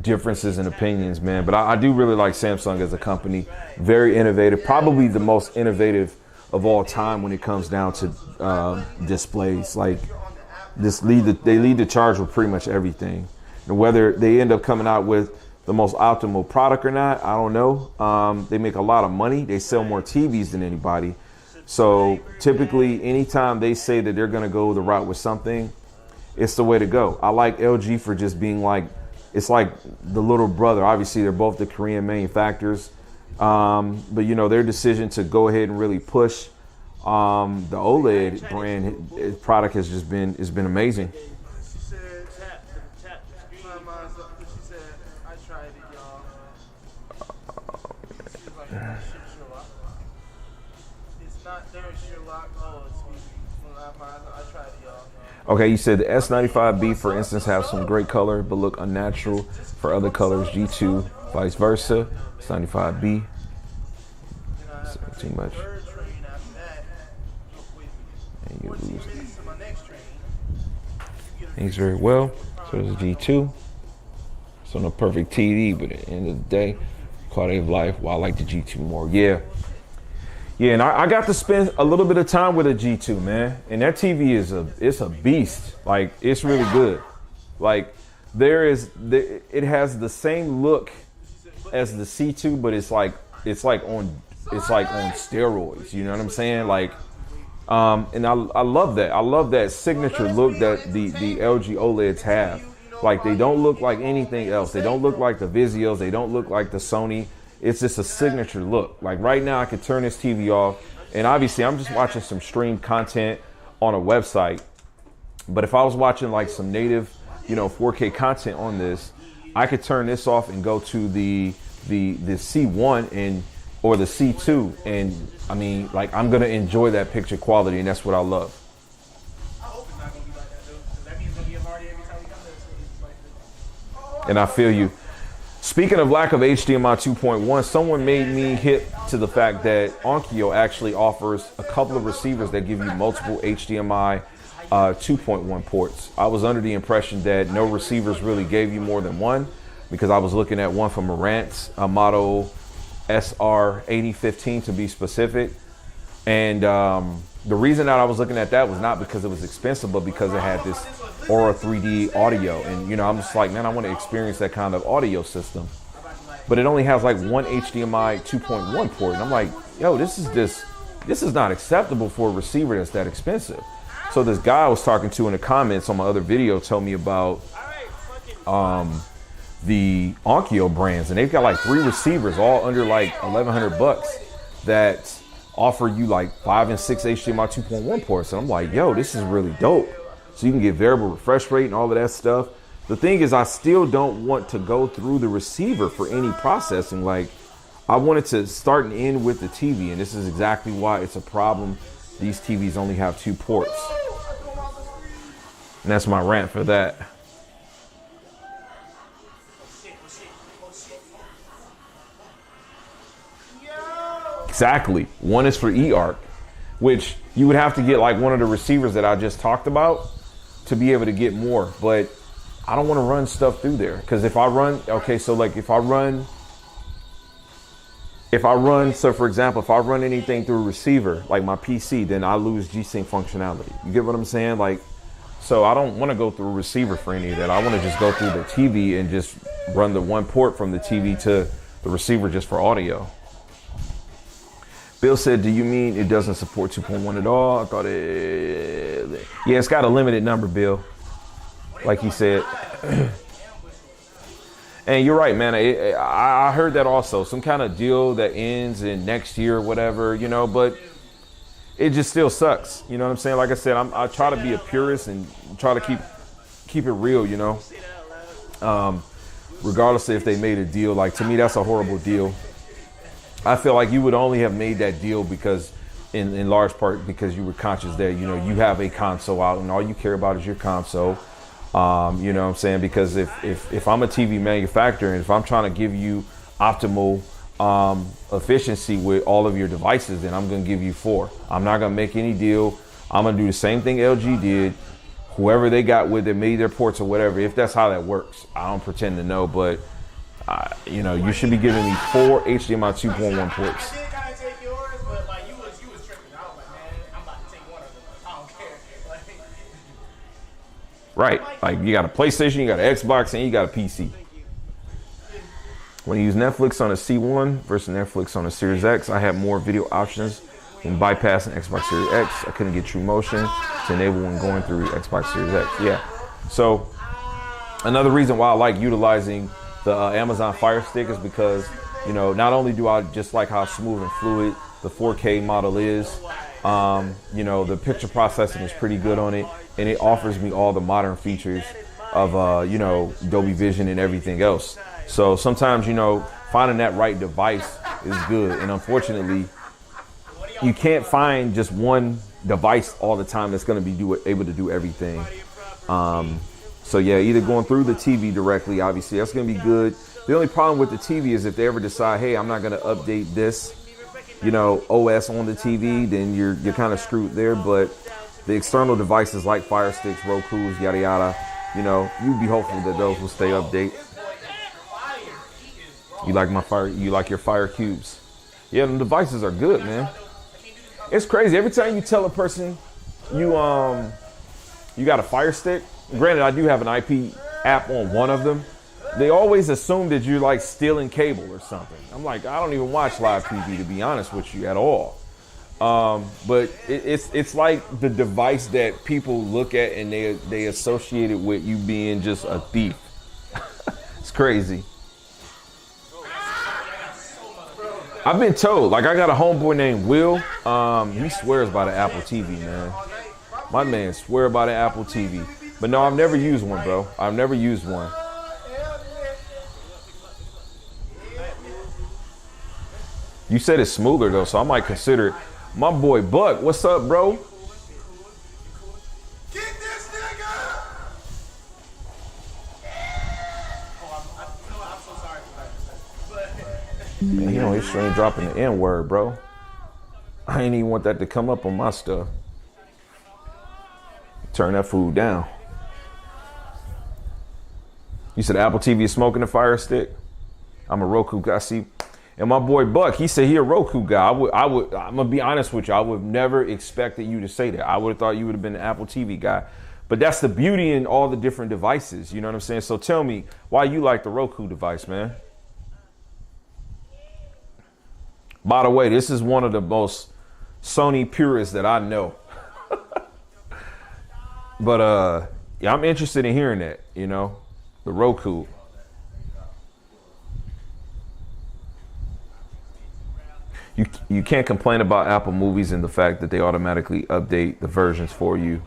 differences in opinions, man. But I do really like Samsung as a company. Very innovative, probably the most innovative of all time when it comes down to displays. Like, they lead the charge with pretty much everything. And whether they end up coming out with the most optimal product or not, I don't know. They make a lot of money. They sell more TVs than anybody. So typically, anytime they say that they're gonna go the route with something, it's the way to go. I like LG for just being like, it's like the little brother. Obviously, they're both the Korean manufacturers. But you know, their decision to go ahead and really push the OLED brand product has just been amazing. She said, I tried it. Okay, you said the S95B, for instance, have some great color but look unnatural for other colors. G2, vice versa. S95B. Too much. And you lose things very well. So there's a G2. So no perfect TV, but at the end of the day, quality of life, well, I like the G2 more. Yeah. Yeah, and I got to spend a little bit of time with a G2, man. And that TV it's a beast. Like, it's really good. Like, it has the same look as the C2, but it's like on steroids. You know what I'm saying? Like, and I love that. I love that signature look that the LG OLEDs have. Like, they don't look like anything else. They don't look like the Vizios. They don't look like the Sony. It's just a signature look. Like, right now I could turn this TV off, and obviously I'm just watching some streamed content on a website. But if I was watching like some native, 4K content on this, I could turn this off and go to the C1 or the C2, and I mean, like, I'm gonna enjoy that picture quality, and that's what I love. I hope it's not gonna be like that, though, because that means it's gonna be a party every time we come there. And I feel you. Speaking of lack of HDMI 2.1, someone made me hip to the fact that Onkyo actually offers a couple of receivers that give you multiple HDMI 2.1 ports. I was under the impression that no receivers really gave you more than one, because I was looking at one from Marantz, a model SR8015 to be specific. And the reason that I was looking at that was not because it was expensive, but because it had this Aura 3D audio. And, I'm just like, man, I want to experience that kind of audio system. But it only has like one HDMI 2.1 port. And I'm like, yo, this is not acceptable for a receiver that's that expensive. So this guy I was talking to in the comments on my other video told me about the Onkyo brands, and they've got like 3 receivers all under like $1,100 that offer you like 5 and 6 HDMI 2.1 ports. And I'm like, yo, this is really dope. So you can get variable refresh rate and all of that stuff. The thing is, I still don't want to go through the receiver for any processing. Like, I wanted to start and end with the TV, and this is exactly why it's a problem. These TVs only have 2 ports. And that's my rant for that. Exactly. One is for eARC, which you would have to get like one of the receivers that I just talked about to be able to get more. But I don't want to run stuff through there, because if I run, so for example, if I run anything through a receiver, like my PC, then I lose G-Sync functionality. You get what I'm saying? Like, so I don't want to go through a receiver for any of that. I want to just go through the TV and just run the one port from the TV to the receiver just for audio. Bill said, do you mean it doesn't support 2.1 at all? I thought yeah, it's got a limited number, Bill, like he said. And you're right, man. I heard that also. Some kind of deal that ends in next year or whatever, but it just still sucks. You know what I'm saying? Like I said, I try to be a purist and try to keep it real, regardless of if they made a deal. Like, to me, that's a horrible deal. I feel like you would only have made that deal because, in large part, because you were conscious that, you have a console out and all you care about is your console. You know what I'm saying? Because if I'm a TV manufacturer and if I'm trying to give you optimal efficiency with all of your devices, then I'm going to give you 4. I'm not going to make any deal. I'm going to do the same thing LG did. Whoever they got with it made their ports or whatever, if that's how that works. I don't pretend to know, but you should be giving me 4 HDMI 2.1 ports. I did kind of take yours, but like you was tripping. I was like, man, I'm about to take one of them. I don't care. Right. Like, you got a PlayStation, you got an Xbox, and you got a PC. When you use Netflix on a C1 versus Netflix on a Series X, I had more video options when bypassing Xbox Series X. I couldn't get true motion to enable when going through Xbox Series X. Yeah. So another reason why I like utilizing the Amazon Fire Stick is because, not only do I just like how smooth and fluid the 4K model is, the picture processing is pretty good on it, and it offers me all the modern features of, Dolby Vision and everything else. So sometimes, finding that right device is good. And unfortunately, you can't find just one device all the time that's going to be able to do everything. So yeah, either going through the TV directly, obviously that's going to be good. The only problem with the TV is if they ever decide, hey, I'm not going to update this, you know, OS on the TV, then you're kind of screwed there. But the external devices like Fire Sticks, Roku's, yada yada, you know, you'd be hopeful that those will stay update. You like my fire? You like your Fire Cubes? Yeah, the devices are good, man. It's crazy. Every time you tell a person you got a Fire Stick, granted I do have an IP app on one of them, they always assume that you're like stealing cable or something. I'm like, I don't even watch live TV, to be honest with you, at all. But it's like the device that people look at and they associate it with you being just a thief. It's crazy. I've been told, like I got a homeboy named Will. He swears by the Apple TV, man. My man swear by the Apple TV. But no, I've never used one, bro. I've never used one. You said it's smoother though, so I might consider it. My boy Buck, what's up, bro? Get this nigga! I'm so sorry for that. Man, you know his stream dropping the N-word, bro. I ain't even want that to come up on my stuff. Turn that food down. You said Apple TV is smoking the Fire Stick? I'm a Roku guy. See, and my boy Buck, he said he a Roku guy. I'm gonna be honest with you. I would have never expected you to say that. I would have thought you would have been an Apple TV guy. But that's the beauty in all the different devices. You know what I'm saying? So tell me why you like the Roku device, man. By the way, this is one of the most Sony purists that I know. But yeah, I'm interested in hearing that, you know, the Roku. You can't complain about Apple movies and the fact that they automatically update the versions for you.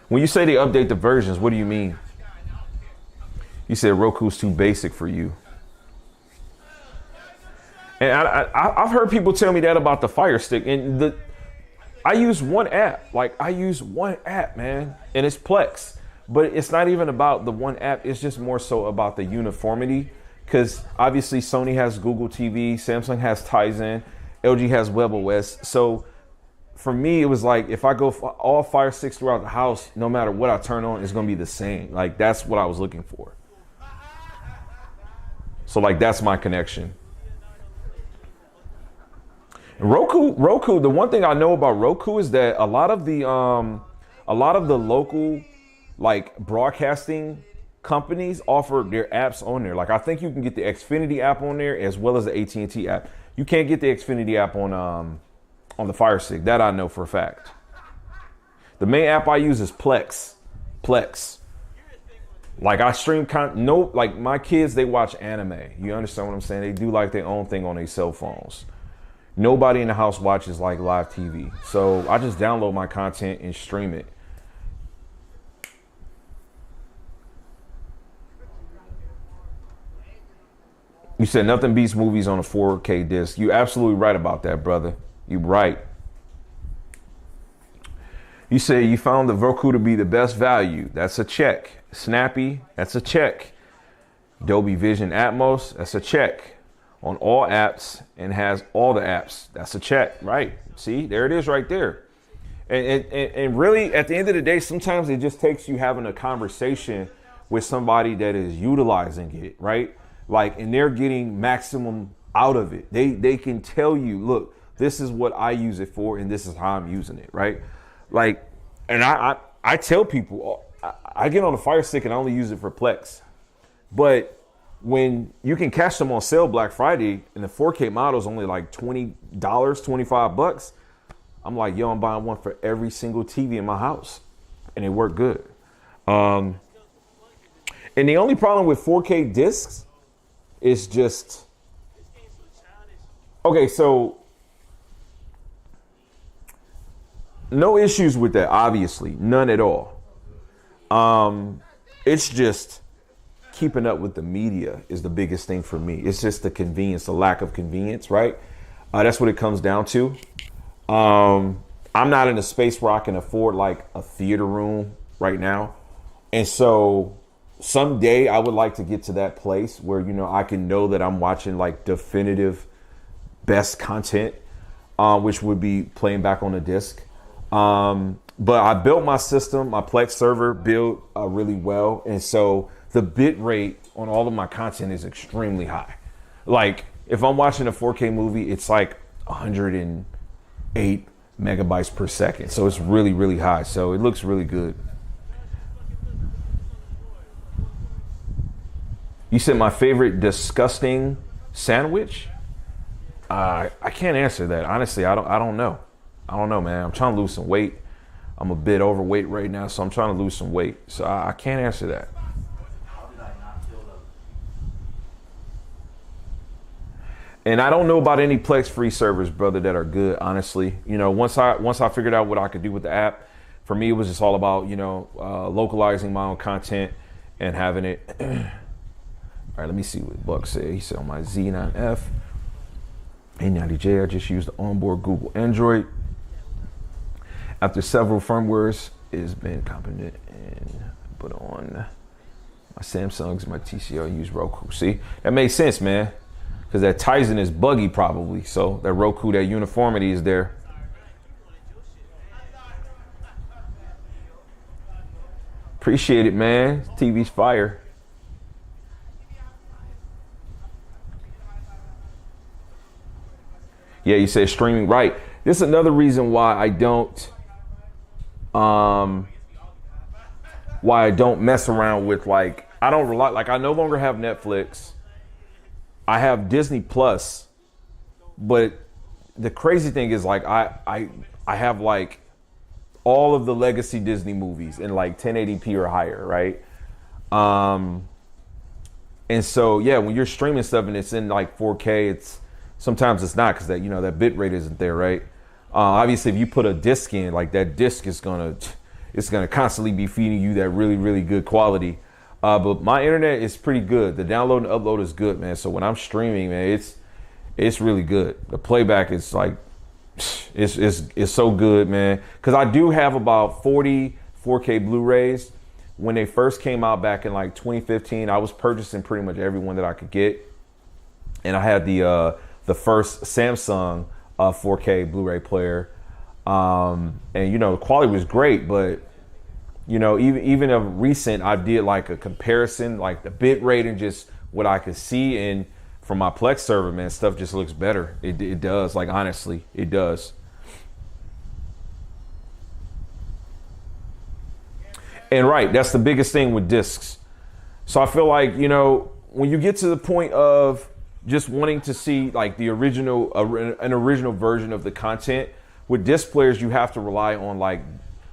When you say they update the versions, what do you mean? You said Roku's too basic for you. And I've heard people tell me that about the Fire Stick. And I use one app. Like, I use one app, man. And it's Plex. But it's not even about the one app. It's just more so about the uniformity. Because obviously Sony has Google TV, Samsung has Tizen, LG has WebOS. So for me, it was like, if I go all Fire Sticks throughout the house, no matter what I turn on, it's going to be the same. Like, that's what I was looking for. So like, that's my connection. Roku, the one thing I know about Roku is that a lot of the local like broadcasting companies offer their apps on there. Like I think you can get the Xfinity app on there as well as the AT&T app. You can't get the Xfinity app on the Fire Stick. That I know for a fact. The main app I use is Plex. Like I stream like my kids, they watch anime. You understand what I'm saying? They do like their own thing on their cell phones. Nobody in the house watches like live TV. So I just download my content and stream it. You said nothing beats movies on a 4K disc. You're absolutely right about that, brother. You're right. You said you found the Roku to be the best value. That's a check. Snappy, that's a check. Dolby Vision Atmos, that's a check. On all apps and has all the apps. That's a check, right? See, there it is right there. And really, at the end of the day, sometimes it just takes you having a conversation with somebody that is utilizing it, right? Like, and they're getting maximum out of it. They can tell you, look, this is what I use it for, and this is how I'm using it, right? Like, and I tell people, I get on the Fire Stick and I only use it for Plex. But when you can catch them on sale Black Friday and the 4K model is only like $20, $25, I'm like, yo, I'm buying one for every single TV in my house. And they work good. And the only problem with 4K discs is just, okay, so no issues with that, obviously, none at all. It's just keeping up with the media is the biggest thing for me. It's just the convenience, the lack of convenience, right? That's what it comes down to. I'm not in a space where I can afford like a theater room right now. And so someday I would like to get to that place where, you know, I can know that I'm watching like definitive best content, which would be playing back on a disc. But I built my system, my Plex server built really well. And so the bit rate on all of my content is extremely high. Like if I'm watching a 4K movie, it's like 108 megabytes per second. So it's really, really high. So it looks really good. You said my favorite disgusting sandwich? I can't answer that. Honestly, I don't know. I don't know, man. I'm trying to lose some weight. I'm a bit overweight right now, so I'm trying to lose some weight. So I can't answer that. And I don't know about any Plex free servers, brother, that are good, honestly. You know, once I figured out what I could do with the app, for me, it was just all about, you know, localizing my own content and having it. All right, let me see what Buck said. He said on my Z9F, A90J, I just used the onboard Google Android. After several firmwares, it has been competent and put on my Samsungs, my TCL, use Roku. See, that makes sense, man, because that Tizen is buggy probably. So that Roku, that uniformity is there. Appreciate it, man. TV's fire. Yeah, you said streaming, right? This is another reason why I don't mess around with, like, I don't rely, like, I no longer have Netflix. I have Disney Plus, but the crazy thing is, like, I have like all of the legacy Disney movies in like 1080p or higher, right? And so yeah, when you're streaming stuff and it's in like 4K, sometimes it's not, because that, you know, that bit rate isn't there, right? Obviously, if you put a disc in, like, that disc is gonna constantly be feeding you that really, really good quality. But my internet is pretty good. The download and upload is good, man. So when I'm streaming, man, it's really good. The playback is like, it's so good, man. Because I do have about 40 4K Blu-rays. When they first came out back in like 2015, I was purchasing pretty much every one that I could get. And I had the first Samsung 4K Blu-ray player. And, you know, the quality was great, but, you know, even of recent, I did like a comparison, like the bit rate and just what I could see. And from my Plex server, man, stuff just looks better. It does, like, honestly, it does. And right, that's the biggest thing with discs. So I feel like, you know, when you get to the point of just wanting to see like the original, an original version of the content, with disc players, you have to rely on, like,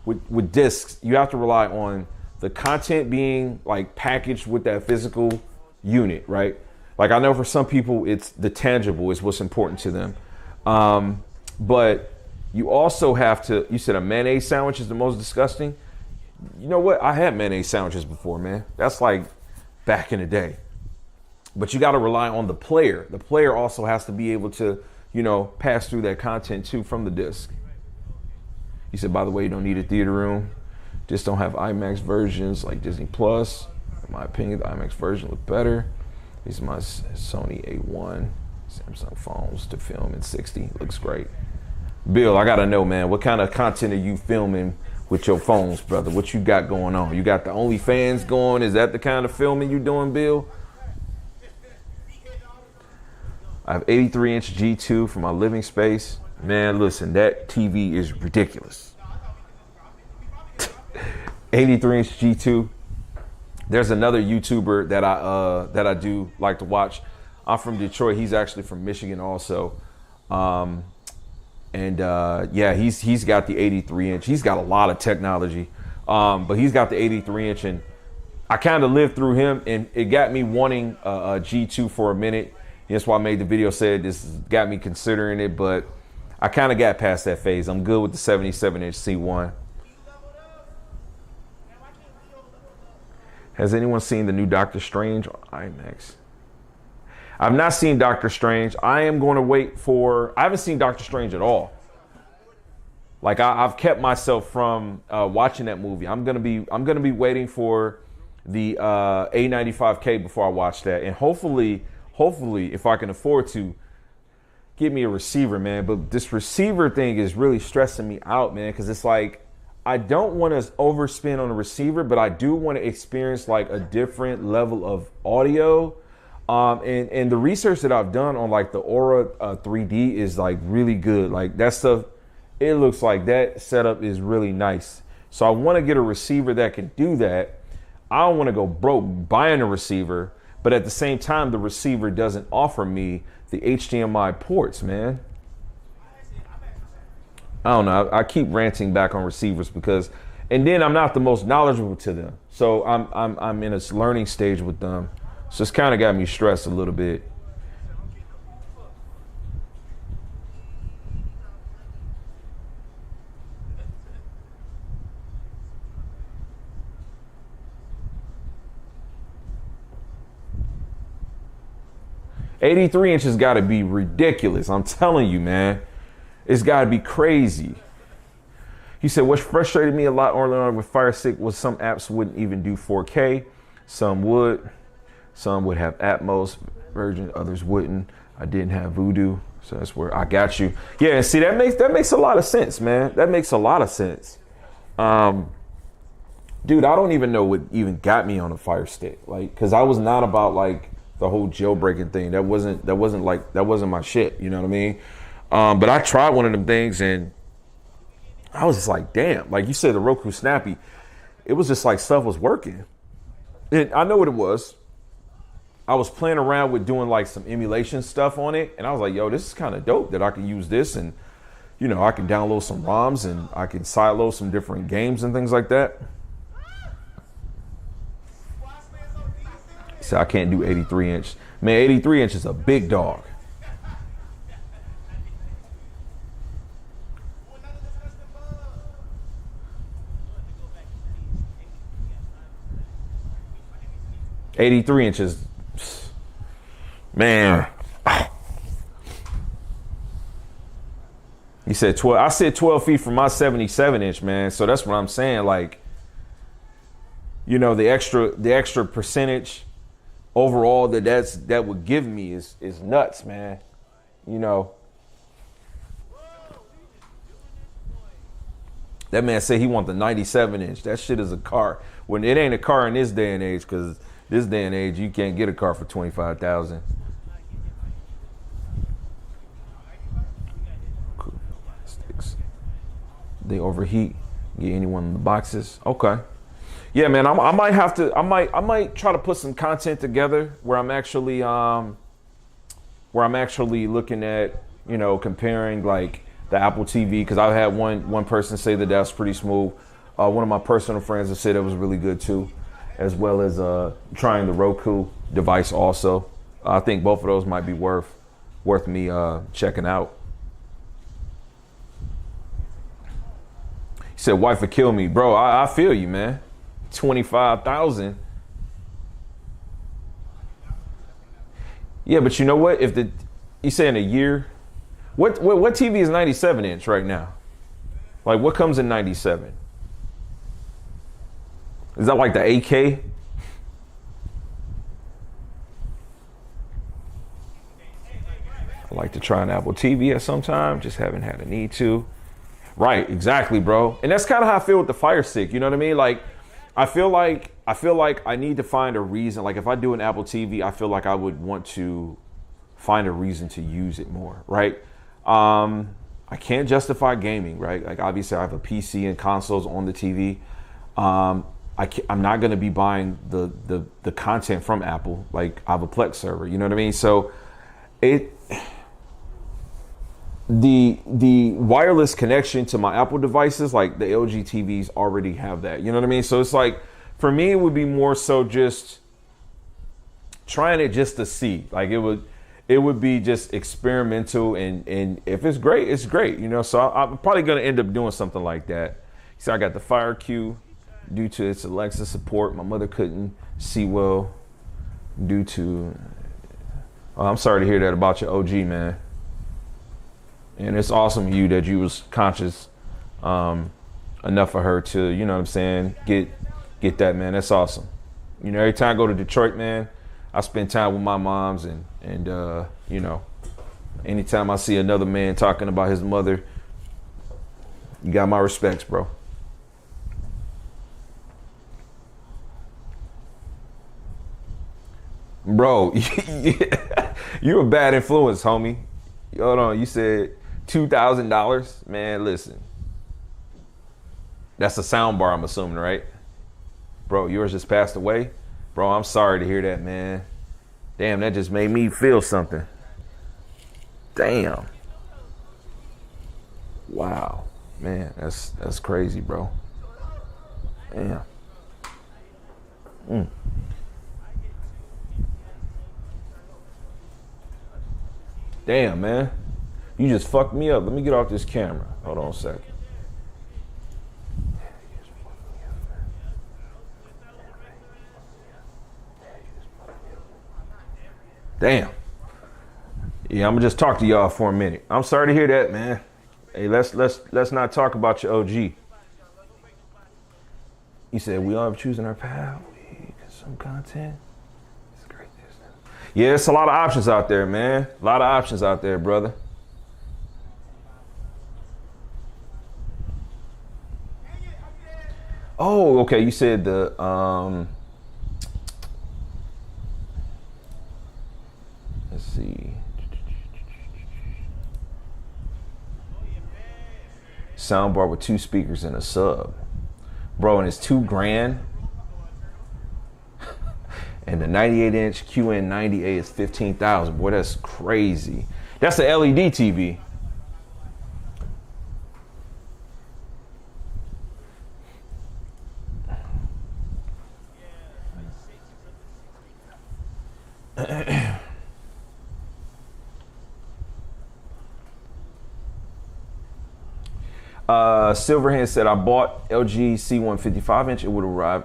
with discs, you have to rely on the content being like packaged with that physical unit, right? Like, I know for some people, it's the tangible is what's important to them. But you also have to, you said a mayonnaise sandwich is the most disgusting. You know what? I had mayonnaise sandwiches before, man. That's like back in the day. But you got to rely on the player. The player also has to be able to, you know, pass through that content too from the disc. You said, by the way, you don't need a theater room. Just don't have IMAX versions like Disney Plus. In my opinion, the IMAX version look better. These are my Sony A1 Samsung phones to film in 60. Looks great. Bill, I got to know, man, what kind of content are you filming with your phones, brother? What you got going on? You got the OnlyFans going? Is that the kind of filming you doing, Bill? I have 83-inch G2 for my living space. Man, listen, that TV is ridiculous. 83-inch G2. There's another YouTuber that I do like to watch. I'm from Detroit. He's actually from Michigan also. Yeah, he's got the 83-inch. He's got a lot of technology, but he's got the 83-inch, and I kind of lived through him, and it got me wanting a G2 for a minute. That's why I made the video, said this got me considering it, but I kind of got past that phase. I'm good with the 77-inch C1. Has anyone seen the new Doctor Strange on IMAX? I've not seen Doctor Strange. I am going to wait for, I haven't seen Doctor Strange at all. Like I've kept myself from watching that movie. I'm gonna be waiting for the A95K before I watch that, and hopefully, if I can afford to, get me a receiver, man. But this receiver thing is really stressing me out, man, because it's like I don't want to overspend on a receiver, but I do want to experience like a different level of audio. And the research that I've done on like the Aura 3D is like really good. Like that stuff. It looks like that setup is really nice. So I want to get a receiver that can do that. I don't want to go broke buying a receiver, but at the same time, the receiver doesn't offer me the HDMI ports, man. I don't know. I keep ranting back on receivers because, and then I'm not the most knowledgeable to them. So I'm in a learning stage with them. So it's kind of got me stressed a little bit. $83 inches got to be ridiculous. I'm telling you, man. It's got to be crazy. He said, what frustrated me a lot early on with Fire Stick was some apps wouldn't even do 4K. Some would. Some would have Atmos version. Others wouldn't. I didn't have Voodoo. So that's where I got you. Yeah, see, that makes a lot of sense, man. That makes a lot of sense. Dude, I don't even know what even got me on a Fire Stick. Like, because I was not about, like, the whole jailbreaking thing. That wasn't my shit. You know what I mean? But I tried one of them things and I was just like, damn, like you said, the Roku Snappy, it was just like stuff was working. And I know what it was. I was playing around with doing like some emulation stuff on it. And I was like, yo, this is kind of dope that I can use this. And, you know, I can download some ROMs and I can sideload some different games and things like that. So I can't do 83 inch. Man, 83 inch is a big dog. $83 inches. Man. He said 12. I said 12 feet from my 77 inch, man. So that's what I'm saying. Like, you know, the extra percentage overall that would give me is nuts, man. You know, that man said he want the 97 inch. That shit is a car. When it ain't a car in this day and age, because this day and age you can't get a car for $25,000. Cool. Sticks. They overheat. Get anyone in the boxes. Okay. Yeah, man, I might try to put some content together where I'm actually looking at, you know, comparing like the Apple TV, because I've had one person say that that's pretty smooth. One of my personal friends has said it was really good too, as well as trying the Roku device also. I think both of those might be worth me checking out. He said, "Wife would kill me, bro." I feel you, man. 25,000. Yeah, but you know what? If you say in a year, what TV is 97 inch right now? Like, what comes in 97? Is that like the 8K? I like to try an Apple TV at some time, just haven't had a need to. Right, exactly, bro. And that's kind of how I feel with the Fire Stick. You know what I mean? Like, I feel like I need to find a reason. Like, if I do an Apple TV, I feel like I would want to find a reason to use it more, right? I can't justify gaming, right? Like, obviously I have a PC and consoles on the TV. I'm not going to be buying the content from Apple. Like, I have a Plex server, you know what I mean? So the wireless connection to my Apple devices, like the LG TVs already have that, you know what I mean? So it's like, for me, it would be more so just trying it just to see. Like, it would be just experimental, and if it's great, it's great, you know? So I'm probably gonna end up doing something like that. So I got the Fire Q. Due to its Alexa support, my mother couldn't Sewell due to. Oh, I'm sorry to hear that about your OG, man. And it's awesome of you that you was conscious enough for her to, you know what I'm saying, get that, man. That's awesome. You know, every time I go to Detroit, man, I spend time with my moms and you know, anytime I see another man talking about his mother, you got my respects, bro. Bro, you're a bad influence, homie. Hold on, you said $2,000? Man, listen. That's a sound bar, I'm assuming, right? Bro, yours just passed away? Bro, I'm sorry to hear that, man. Damn, that just made me feel something. Damn. Wow. Man, that's crazy, bro. Damn. Damn, man. You just fucked me up. Let me get off this camera. Hold on a second. Damn. Yeah, I'm gonna just talk to y'all for a minute. I'm sorry to hear that, man. Hey, let's not talk about your OG. You said we all have choosing our path. We consume content. It's great. Yeah, it's a lot of options out there, man. A lot of options out there, brother. Oh, okay. You said the let's see. Soundbar with 2 speakers and a sub. Bro, and it's $2,000. And the 98-inch QN90A is $15,000. Boy, that's crazy. That's a LED TV. Silverhand said, I bought LG C1 55-inch. It would arrive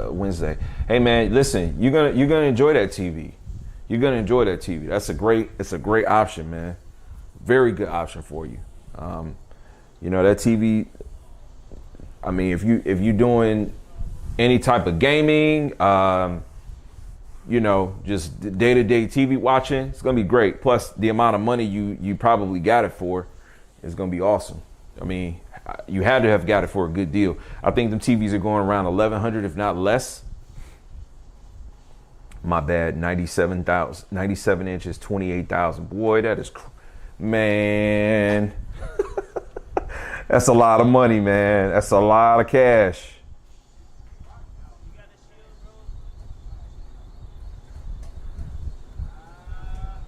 Wednesday. Hey man, listen, you're gonna enjoy that TV. You're gonna enjoy that TV. It's a great option, man. Very good option for you. You know, that TV, I mean, if you're doing any type of gaming, you know, just day-to-day TV watching, it's gonna be great. Plus the amount of money you probably got it for is gonna be awesome. I mean, you had to have got it for a good deal. I think them TVs are going around 1,100, if not less. My bad, 97 inches, 28,000. Boy, that is, man. That's a lot of money, man. That's a lot of cash.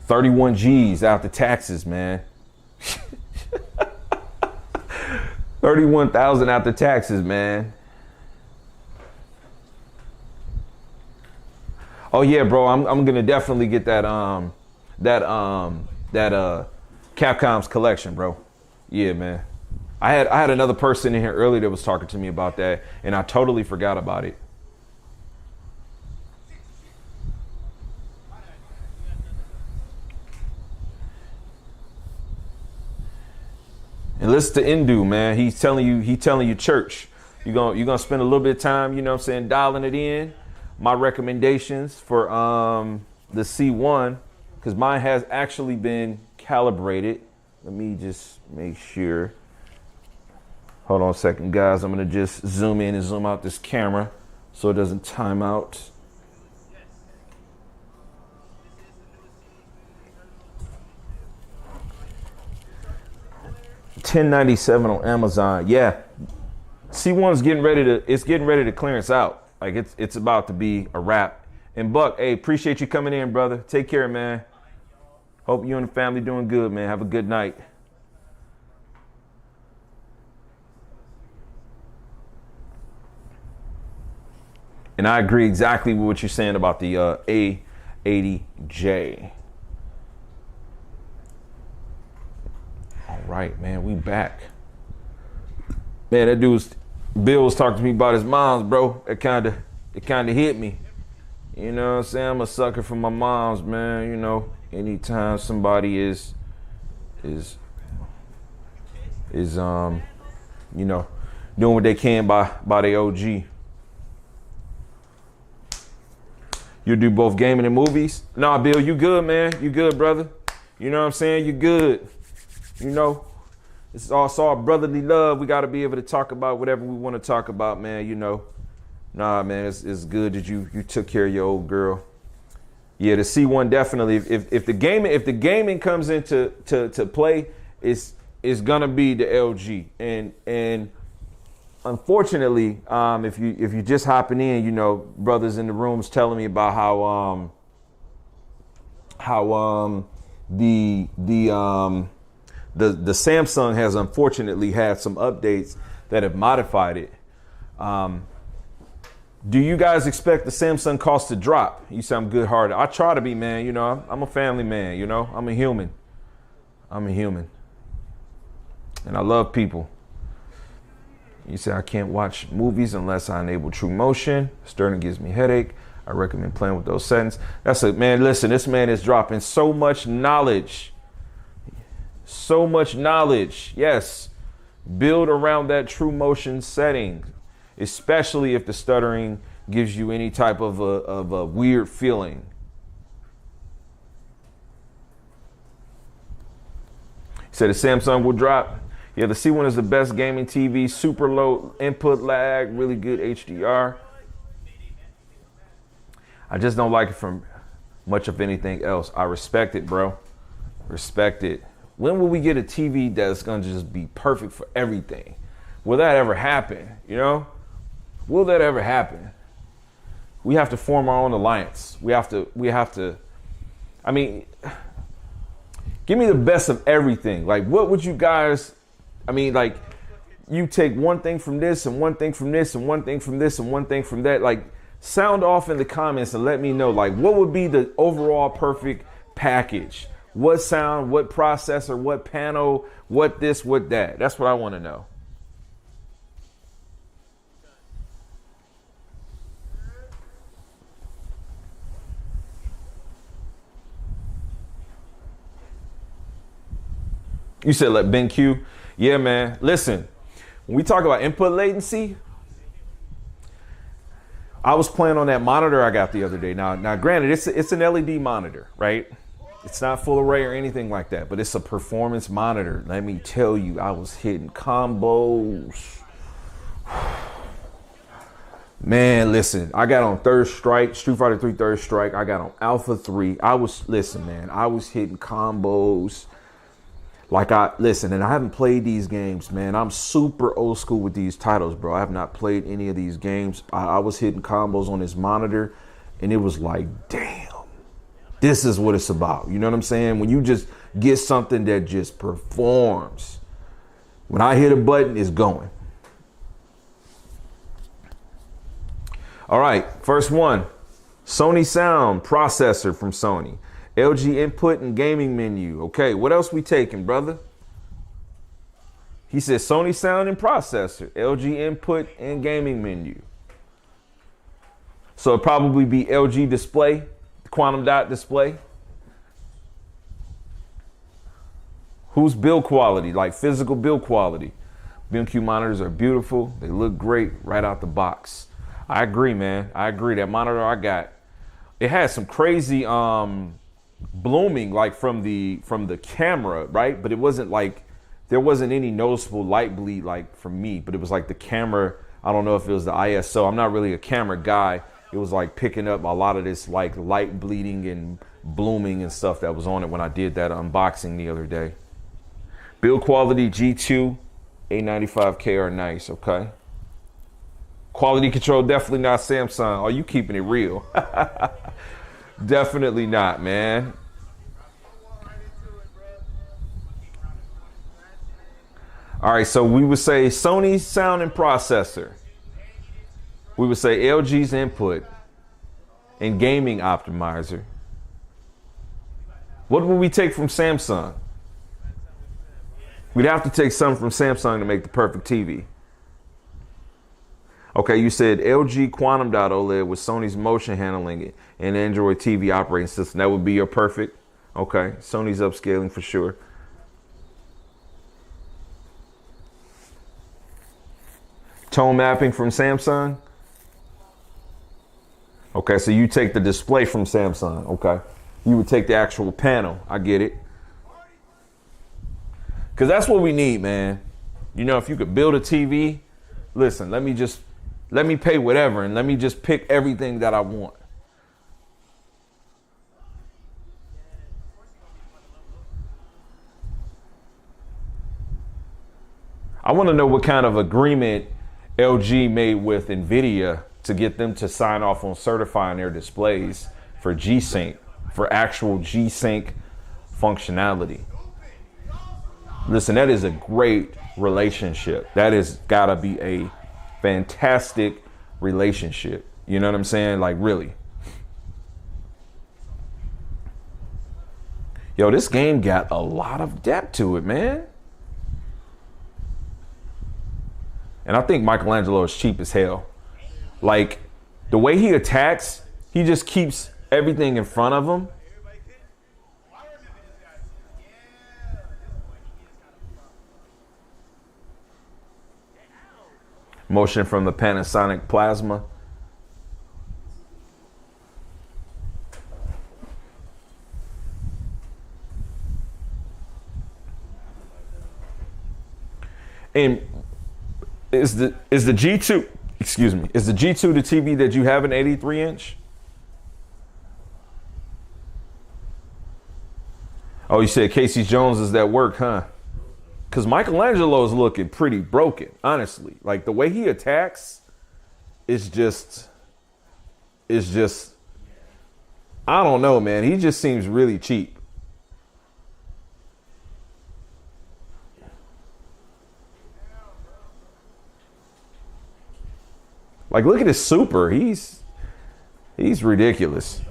$31 G's after taxes, man. 31,000 after taxes, man. Oh yeah, bro. I'm gonna definitely get that Capcom's collection, bro. Yeah, man. I had another person in here earlier that was talking to me about that, and I totally forgot about it. And listen to Indu, man. He's telling you church. You're gonna spend a little bit of time, you know what I'm saying, dialing it in. My recommendations for the C1, because mine has actually been calibrated. Let me just make sure. Hold on a second, guys. I'm gonna just zoom in and zoom out this camera so it doesn't time out. $10.97 on Amazon. Yeah, C1's getting ready to clearance out. Like it's about to be a wrap. And Buck, hey, appreciate you coming in, brother. Take care, man. Hope you and the family doing good, man. Have a good night. And I agree exactly with what you're saying about the A90J. All right, man, we back. Man, Bill was talking to me about his mom's, bro. It kind of hit me. You know what I'm saying? I'm a sucker for my moms, man. You know, anytime somebody is you know, doing what they can by their OG. You do both gaming and movies? Nah, Bill, you good, man. You good, brother. You know what I'm saying? You good. You know, it's all brotherly love. We got to be able to talk about whatever we want to talk about, man. You know, nah, man, it's good that you took care of your old girl. Yeah, the C1 definitely. If the gaming comes into to play, it's gonna be the LG. And unfortunately, if you just hopping in, you know, brothers in the rooms telling me about how the Samsung has unfortunately had some updates that have modified it. Do you guys expect the Samsung cost to drop? You say I'm good-hearted. I try to be, man. You know, I'm a family man. You know, I'm a human. And I love people. You say I can't watch movies unless I enable True Motion. Sterling gives me headache. I recommend playing with those settings. That's it, man. Listen, this man is dropping so much knowledge. So much knowledge. Yes. Build around that True Motion setting, especially if the stuttering gives you any type of a weird feeling. He said the Samsung will drop. Yeah, the C1 is the best gaming TV, super low input lag, really good HDR. I just don't like it from much of anything else. I respect it, bro. Respect it. When will we get a TV that's gonna just be perfect for everything? Will that ever happen? You know? Will that ever happen? We have to form our own alliance. We have to, I mean, give me the best of everything. Like, what would you guys, I mean, like, you take one thing from this and one thing from this and one thing from this and one thing from that. Like, sound off in the comments and let me know, like, what would be the overall perfect package? What sound, what processor, what panel, what this, what that? That's what I want to know. You said let Ben Q. Yeah, man. Listen, when we talk about input latency, I was playing on that monitor I got the other day. Now, granted, it's an LED monitor, right? It's not full array or anything like that, but it's a performance monitor. Let me tell you, I was hitting combos. Man, listen, I got on Third Strike, Street Fighter 3 Third Strike. I got on Alpha 3. I was hitting combos. And I haven't played these games, man. I'm super old school with these titles, bro. I have not played any of these games. I was hitting combos on this monitor, and it was like, damn, this is what it's about. You know what I'm saying? When you just get something that just performs. When I hit a button, it's going. All right, first one, Sony sound processor from Sony. LG input and gaming menu. Okay, what else we taking, brother? He said Sony sound and processor, LG input and gaming menu. So it'll probably be LG display, quantum dot display. Who's build quality, like physical build quality? BenQ monitors are beautiful. They look great right out the box. I agree, man. I agree. That monitor I got, it had some crazy blooming like from the camera, right? But it wasn't like, there wasn't any noticeable light bleed like from me, but it was like the camera. I don't know if it was the ISO. I'm not really a camera guy. It was like picking up a lot of this like light bleeding and blooming and stuff that was on it when I did that unboxing the other day. Build quality G2 A90K are nice. Okay. Quality control, definitely not Samsung. Are you keeping it real? Definitely not, man. All right, so we would say Sony's sound and processor. We would say LG's input and gaming optimizer. What would we take from Samsung? We'd have to take something from Samsung to make the perfect TV. Okay, you said LG Quantum Dot OLED with Sony's motion handling and Android TV operating system. That would be your perfect. Okay, Sony's upscaling for sure. Tone mapping from Samsung. Okay, so you take the display from Samsung. Okay, you would take the actual panel. I get it. Because that's what we need, man. You know, if you could build a TV, listen, let me pay whatever and let me just pick everything that I want. I want to know what kind of agreement LG made with Nvidia to get them to sign off on certifying their displays for G-Sync, for actual G-Sync functionality. Listen, that is a great relationship. That has got to be a fantastic relationship. You know what I'm saying? Like, really. Yo, this game got a lot of depth to it, man. And I think Michelangelo is cheap as hell. Like, the way he attacks, he just keeps everything in front of him. Motion from the Panasonic Plasma. And is the G2, excuse me, is the G2 the TV that you have an 83 inch? Oh, you said Casey Jones is that work, huh? Because Michelangelo's looking pretty broken, honestly. Like, the way he attacks is just, I don't know, man. He just seems really cheap. Like, look at his super. He's ridiculous.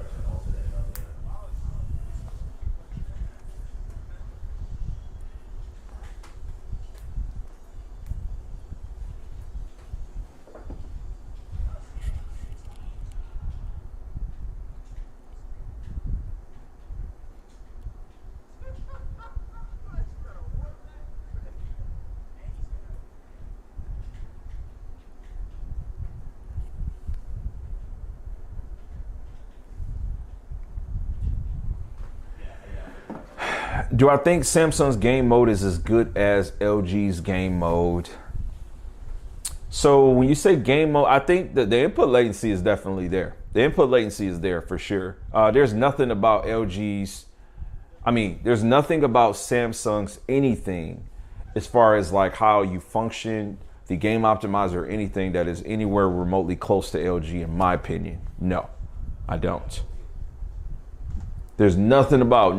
Do I think Samsung's game mode is as good as LG's game mode? So when you say game mode, I think that the input latency is definitely there. The input latency is there for sure. There's nothing about there's nothing about Samsung's anything as far as like how you function, the game optimizer, or anything that is anywhere remotely close to LG, in my opinion. No, I don't. There's nothing about,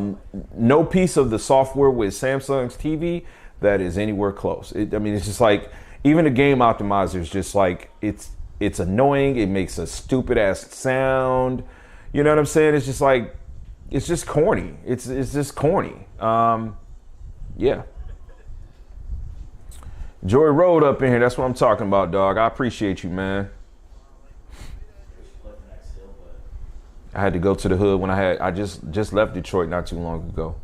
no piece of the software with Samsung's TV that is anywhere close. It's just like, even the game optimizer is just like, it's annoying. It makes a stupid ass sound. You know what I'm saying? It's just like, it's just corny. It's just corny. Yeah. Joy Road up in here. That's what I'm talking about, dog. I appreciate you, man. I had to go to the hood when I just left Detroit not too long ago.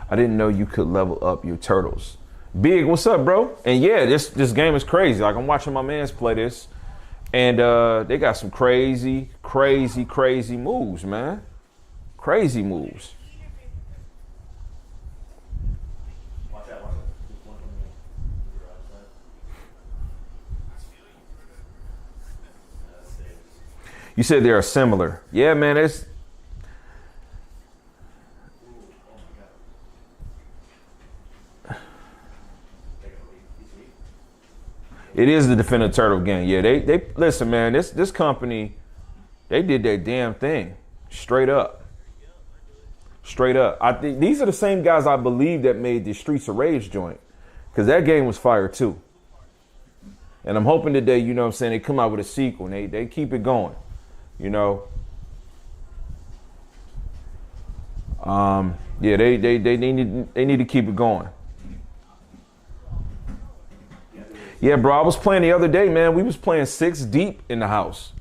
I didn't know you could level up your turtles. Big, what's up, bro? And yeah, this game is crazy. Like, I'm watching my mans play this, and they got some crazy moves, man. Crazy moves. You said they are similar. Yeah, man, it is the Definitive Turtle game. Yeah, they listen, man, this company, they did their damn thing. Straight up. I think these are the same guys, I believe, that made the Streets of Rage joint. Because that game was fire too. And I'm hoping today, you know what I'm saying, they come out with a sequel and they keep it going. You know, yeah, they need to keep it going. Yeah, bro, I was playing the other day, man. We was playing 6 deep in the house.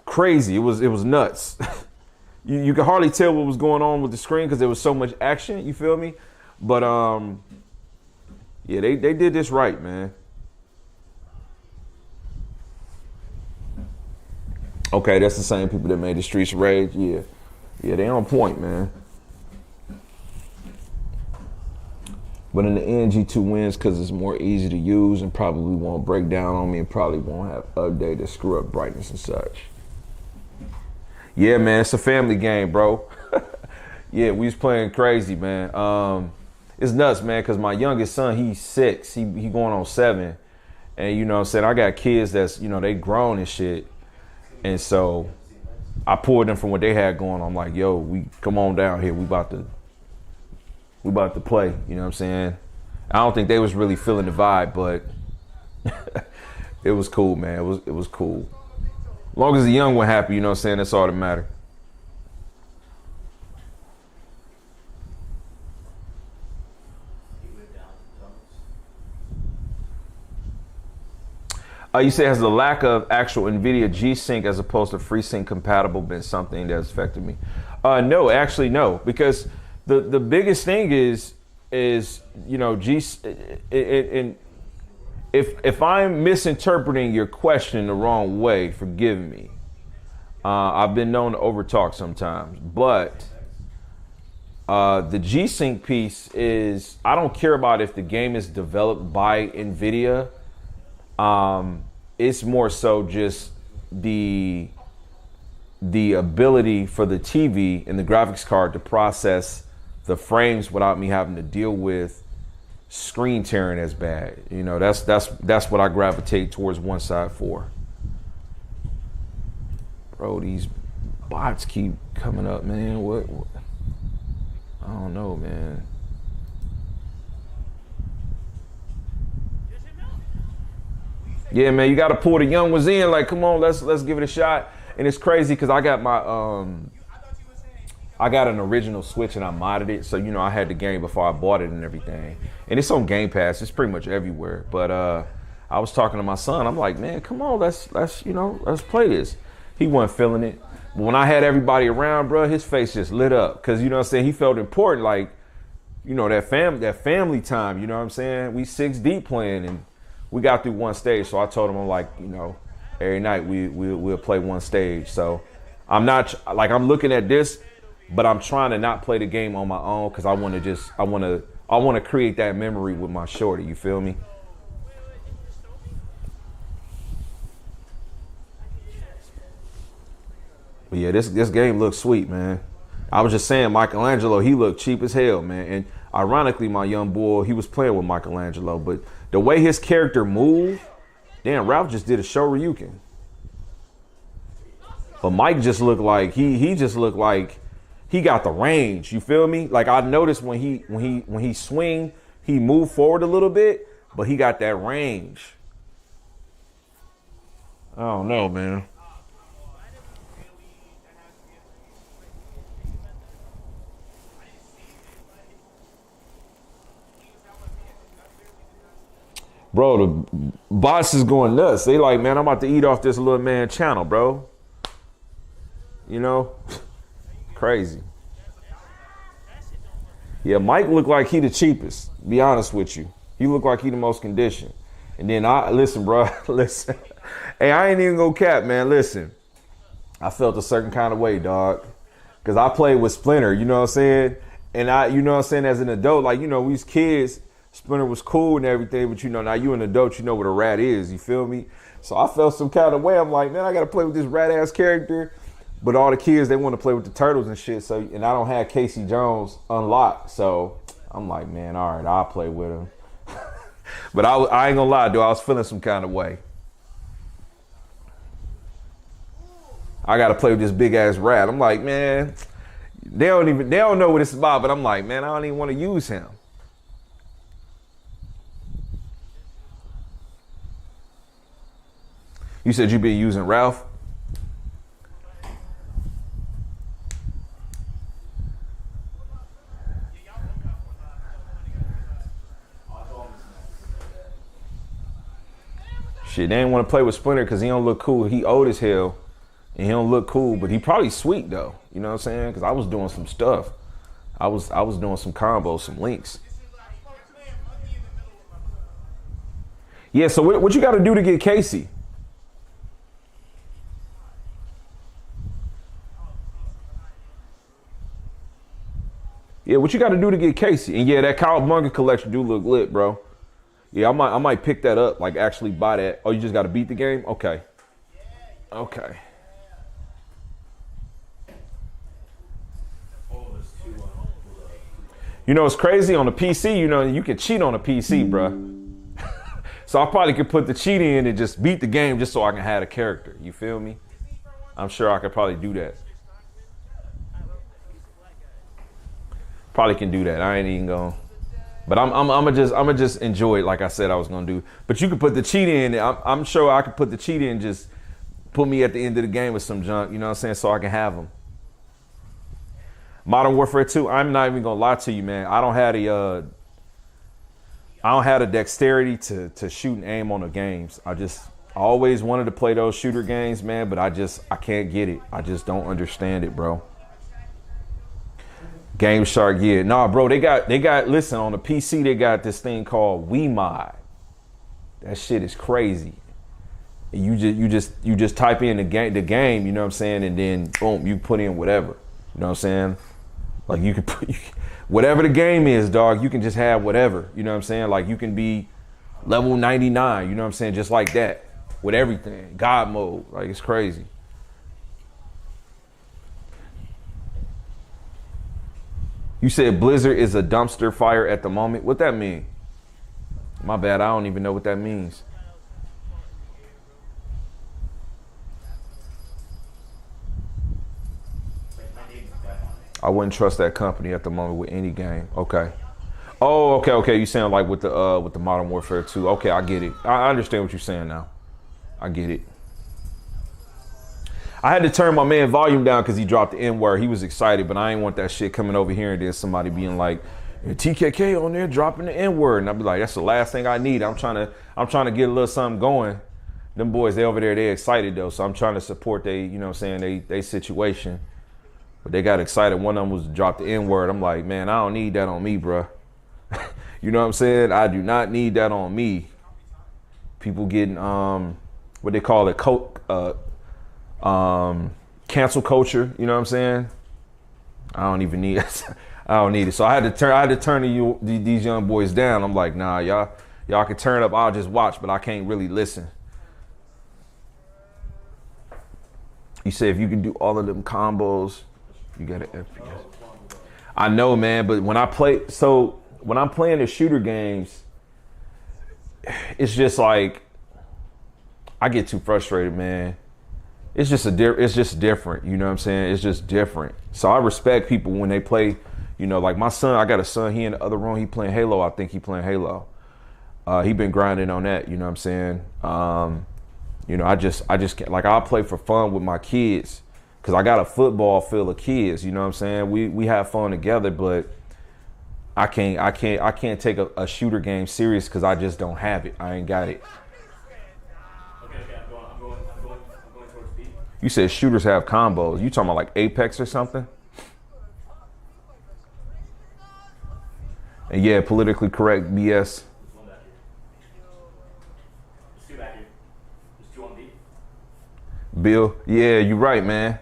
Crazy. It was nuts. you could hardly tell what was going on with the screen because there was so much action, you feel me? But yeah, they did this right, man. Okay, that's the same people that made the Streets of Rage. Yeah. Yeah, they on point, man. But in the end, G2 wins because it's more easy to use and probably won't break down on me and probably won't have update that screw up brightness and such. Yeah, man, it's a family game, bro. Yeah, we was playing crazy, man. It's nuts, man, because my youngest son, he's 6. He going on 7. And, you know what I'm saying, I got kids that's, you know, they grown and shit. And so I pulled them from what they had going on. I'm like, yo, we come on down here. We about to play. You know what I'm saying? I don't think they was really feeling the vibe, but it was cool, man. It was cool. As long as the young one happy, you know what I'm saying? That's all that matter. You say, has the lack of actual Nvidia G-Sync as opposed to FreeSync compatible been something that's affected me? No, actually no, because the biggest thing is you know, and if I'm misinterpreting your question the wrong way, forgive me. I've been known to overtalk sometimes, but the G-Sync piece is, I don't care about if the game is developed by Nvidia. It's more so just the ability for the TV and the graphics card to process the frames without me having to deal with screen tearing as bad. You know, that's what I gravitate towards one side for. Bro, these bots keep coming up, man. What? I don't know, man. Yeah, man, you got to pull the young ones in. Like, come on, let's give it a shot. And it's crazy because I got my I got an original Switch and I modded it, so you know I had the game before I bought it and everything. And it's on Game Pass. It's pretty much everywhere. But I was talking to my son. I'm like, man, come on, let's play this. He wasn't feeling it. But when I had everybody around, bro, his face just lit up because, you know what I'm saying, he felt important. Like, you know, that family time. You know what I'm saying? We 6 deep playing and we got through one stage. So I told him, I'm like, you know, every night we'll play one stage. So I'm not like, I'm looking at this, but I'm trying to not play the game on my own because I want to create that memory with my shorty. You feel me? But yeah, this game looks sweet, man. I was just saying, Michelangelo, he looked cheap as hell, man. And ironically, my young boy, he was playing with Michelangelo, but the way his character moved, damn, Ralph just did a Shoryuken. But Mike just looked like he just looked like he got the range. You feel me? Like I noticed when he swing, he moved forward a little bit, but he got that range. I don't know, man. Bro, the boss is going nuts. They like, man, I'm about to eat off this little man channel, bro. You know? Crazy. Yeah, Mike looked like he the cheapest, be honest with you. He looked like he the most conditioned. And then listen, bro, listen. Hey, I ain't even gonna cap, man, listen. I felt a certain kind of way, dog. Cause I played with Splinter, you know what I'm saying? And you know what I'm saying, as an adult, like, you know, we was kids, Splinter was cool and everything, but you know, now you an adult, you know what a rat is, you feel me? So I felt some kind of way. I'm like, man, I gotta play with this rat ass character. But all the kids, they want to play with the turtles and shit. So, and I don't have Casey Jones unlocked. So I'm like, man, all right, I'll play with him. But I ain't gonna lie, dude, I was feeling some kind of way. I gotta play with this big ass rat. I'm like, man, they don't know what it's about, but I'm like, man, I don't even want to use him. You said you been using Ralph? Shit, they didn't want to play with Splinter because he don't look cool. He old as hell, and he don't look cool, but he probably sweet though. You know what I'm saying? Because I was doing some stuff. I was doing some combos, some links. Yeah. So what you got to do to get Casey? Yeah, what you got to do to get Casey? And yeah, that Cowabunga collection do look lit, bro. Yeah, I might pick that up, like actually buy that. Oh, you just got to beat the game? Okay. Okay. You know, it's crazy on the PC, you know, you can cheat on a PC, bro. So I probably could put the cheat in and just beat the game just so I can have a character. You feel me? I'm sure I could probably do that. Probably can do that. I ain't even going. But I'm just enjoy it like I said I was gonna do. But you could put the cheat in. I'm sure I could put the cheat in. Just put me at the end of the game with some junk. You know what I'm saying? So I can have them. Modern Warfare 2. I'm not even gonna lie to you, man. I don't have the dexterity to shoot and aim on the games. I always wanted to play those shooter games, man. But I can't get it. I just don't understand it, bro. Game Shark, yeah. Nah, bro, they got listen, on the PC they got this thing called WeMod. That shit is crazy. You just type in the game, you know what I'm saying, and then boom, you put in whatever. You know what I'm saying? Like you can put whatever the game is, dog, you can just have whatever. You know what I'm saying? Like you can be level 99, you know what I'm saying, just like that. With everything. God mode. Like it's crazy. You said Blizzard is a dumpster fire at the moment. What that mean? My bad, I don't even know what that means. I wouldn't trust that company at the moment with any game. Okay. Oh, okay. You saying like with the Modern Warfare 2. Okay, I get it. I understand what you're saying now. I get it. I had to turn my man volume down because he dropped the N-word. He was excited, but I ain't want that shit coming over here and then somebody being like, TKK on there dropping the N-word. And I'd be like, that's the last thing I need. I'm trying to get a little something going. Them boys, they over there, they excited though. So I'm trying to support they, you know what I'm saying, they situation. But they got excited. One of them was drop the N-word. I'm like, man, I don't need that on me, bro. You know what I'm saying? I do not need that on me. People getting, what they call it, cancel culture, you know what I'm saying? I don't even need it. I don't need it. So I had to turn these young boys down. I'm like, nah, y'all can turn up, I'll just watch, but I can't really listen. You say if you can do all of them combos, you got an FPS. I know, man, but when I'm playing the shooter games, it's just like I get too frustrated, man. It's just different, you know what I'm saying? It's just different. So I respect people when they play, you know, like my son, I got a son, he in the other room, he playing Halo. I think he playing Halo. He been grinding on that, you know what I'm saying? You know, I just can't, like I'll play for fun with my kids because I got a football field of kids, you know what I'm saying? We have fun together, but I can't take a shooter game serious because I just don't have it. I ain't got it. You said shooters have combos. You talking about like Apex or something? And yeah, politically correct BS. Bill, yeah, you're right, man.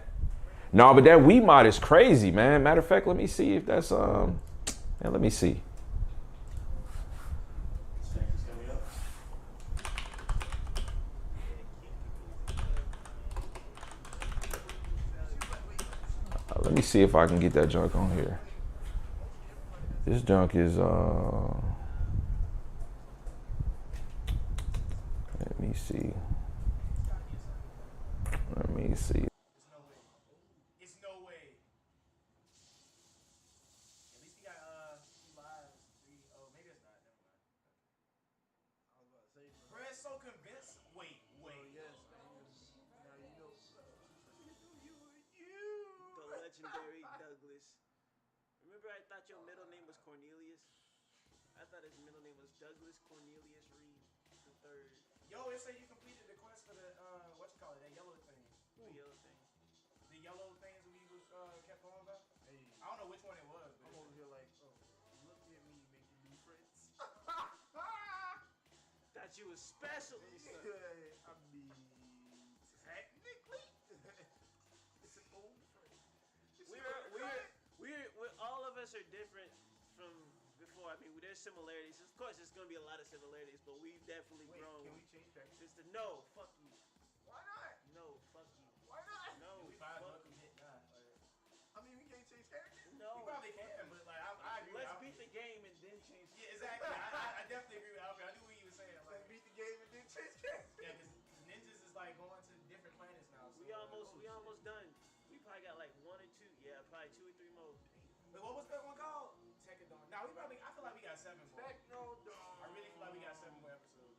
No, but that Wii mod is crazy, man. Matter of fact, let me see if that's let me see. Let me see if I can get that junk on here. This junk is let me see. Let me see. It's no way. At least we got 2 lives, 3. Oh, maybe it's not. Never mind. I was about to say, Brad's so convinced. Wait. Yes, now you know. The legendary Douglas. Remember, I thought your middle name was Cornelius. I thought his middle name was Douglas Cornelius Reed III. Yo, it said you can. yellow things we was kept on about? Hey. I don't know which one it was. But I'm over here like, oh, look at me making new friends. Thought you was special. I mean, technically, it's an old friend. We're all of us are different from before. I mean, there's similarities. Of course, there's gonna be a lot of similarities, but we've definitely grown. Can we change that? No, fuck you. Why not? No, fuck you. Why not? No, we fuck hit nine. I mean, we can't change characters. No. We probably can, but like I agree. Let's beat the game and then change. Yeah, exactly. I definitely agree with Alfred. I knew what he was saying. Let's beat the game and then change characters. Yeah, because ninjas is like going to different planets now. So We almost done. We probably got like 1 or 2. Yeah, probably 2 or 3 more. Wait, what was that one called? Tekadon. Now I feel like we got 7 more. Technodon. I really feel like we got 7 more episodes.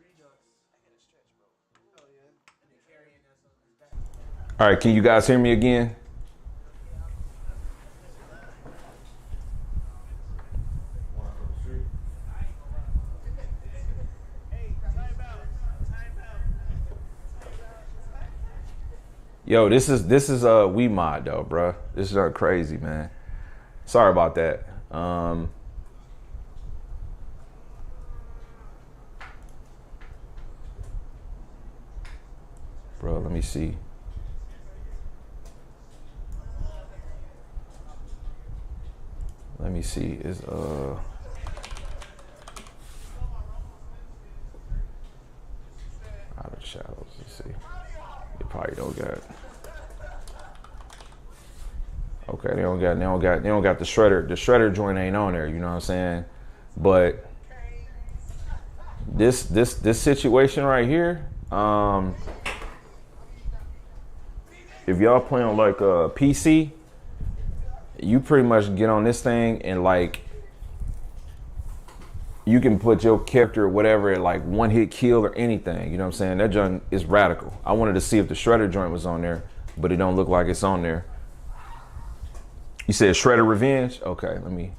Redux. I got a stretch, bro. Oh yeah. And then carrying us on his back. All right, can you guys hear me again? Yo, this is Wii mod though, bro. This is crazy, man. Sorry about that. Bro, let me see. Let me see. Is out of shadows. Let's see. You probably don't got. Okay, they don't got the shredder. The shredder joint ain't on there. You know what I'm saying? But this situation right here. If y'all play on like a PC, you pretty much get on this thing and like you can put your character or whatever at like one hit kill or anything. You know what I'm saying? That joint is radical. I wanted to see if the shredder joint was on there, but it don't look like it's on there. You said Shredder Revenge? Okay, let me.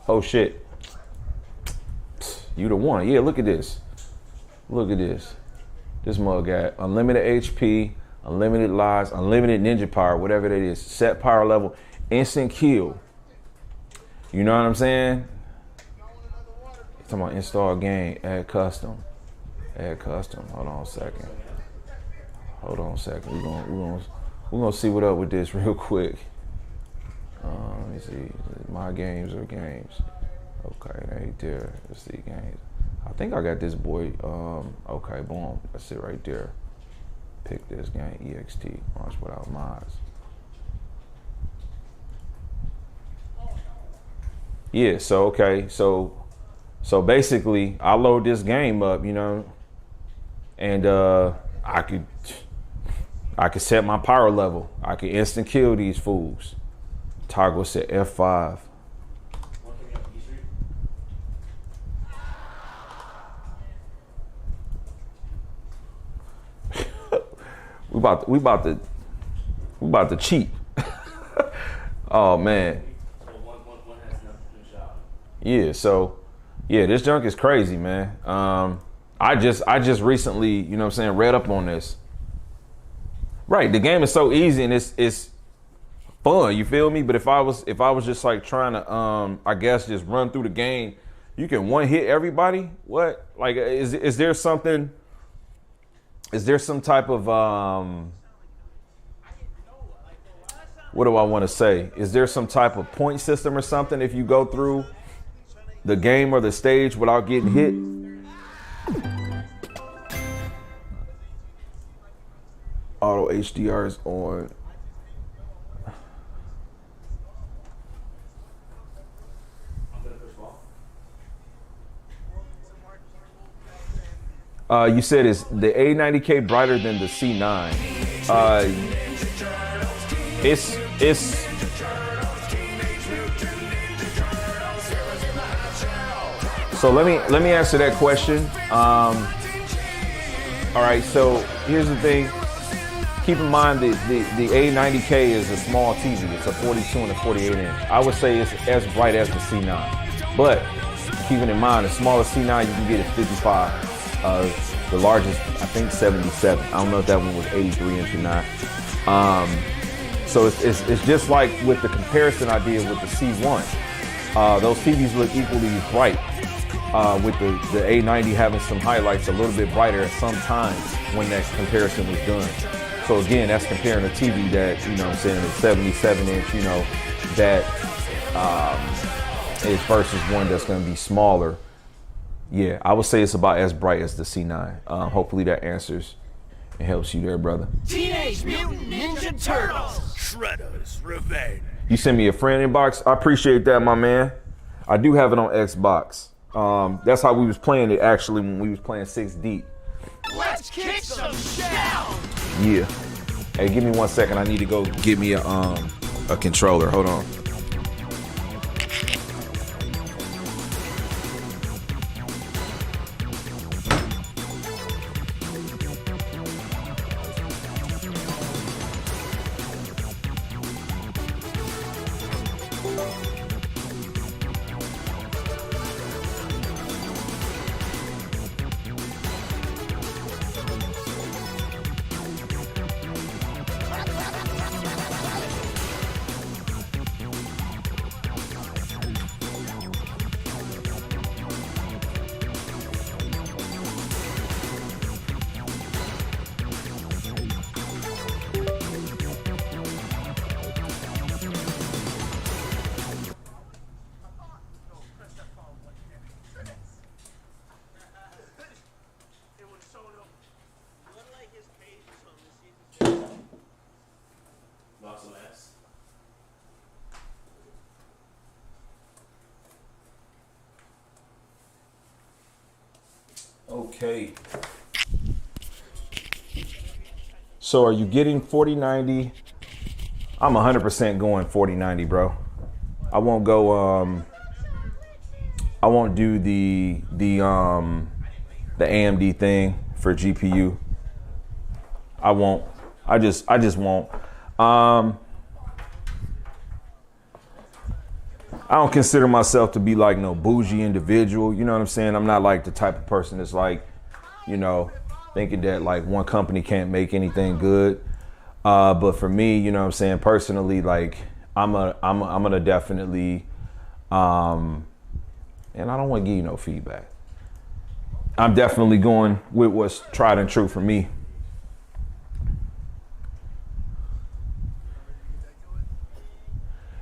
Oh shit. You the one. Yeah, look at this. Look at this. This mug got unlimited HP, unlimited lives, unlimited ninja power, whatever that is. Set power level, instant kill. You know what I'm saying? Talking about install game, add custom. Add custom. Hold on a second. We're gonna see what up with this real quick. Let me see. My games or games. Okay, right there. Let's see games. I think I got this boy. Okay, boom. That's it right there. Pick this game. EXT. Launch without mods. Yeah. So okay. So basically, I load this game up, you know, and I could set my power level. I could instant kill these fools. Toggle set F5. We about to cheat. Oh man. Yeah, so yeah, this junk is crazy, man. I just recently, you know what I'm saying, read up on this. Right, the game is so easy and it's fun, you feel me? But if I was just like trying to I guess just run through the game, you can one hit everybody? What? Like is there some type of what do I want to say? Is there some type of point system or something if you go through the game or the stage without getting hit? Auto HDR is on. You said is the A90K brighter than the C9? It's so let me answer that question. All right, so here's the thing. Keep in mind the A90K is a small TV. It's a 42 and a 48 inch. I would say it's as bright as the C9, but keeping in mind the smallest C9 you can get is 55. The largest, I think 77. I don't know if that one was 83 inch or not. So it's just like with the comparison I did with the C1. Those TVs look equally as bright. With the A90 having some highlights a little bit brighter at some times when that comparison was done. So again, that's comparing a TV that, you know what I'm saying, is 77 inch, you know, that is versus one that's gonna be smaller. Yeah, I would say it's about as bright as the C9. Hopefully that answers and helps you there, brother. Teenage Mutant Ninja Turtles! Shredder's Revenge. You sent me a friend inbox. I appreciate that, my man. I do have it on Xbox. That's how we was playing it actually when we was playing 6 Deep. Let's kick some down! Yeah. Hey, give me 1 second. I need to go get me a controller. Hold on. Okay. So are you getting 4090? I'm 100% going 4090, bro. I won't go I won't do the AMD thing for GPU. I won't. I just won't. I don't consider myself to be like no bougie individual. You know what I'm saying? I'm not like the type of person that's like, you know, thinking that like one company can't make anything good. But for me, you know what I'm saying, personally, like I'm gonna definitely, and I don't want to give you no feedback. I'm definitely going with what's tried and true for me.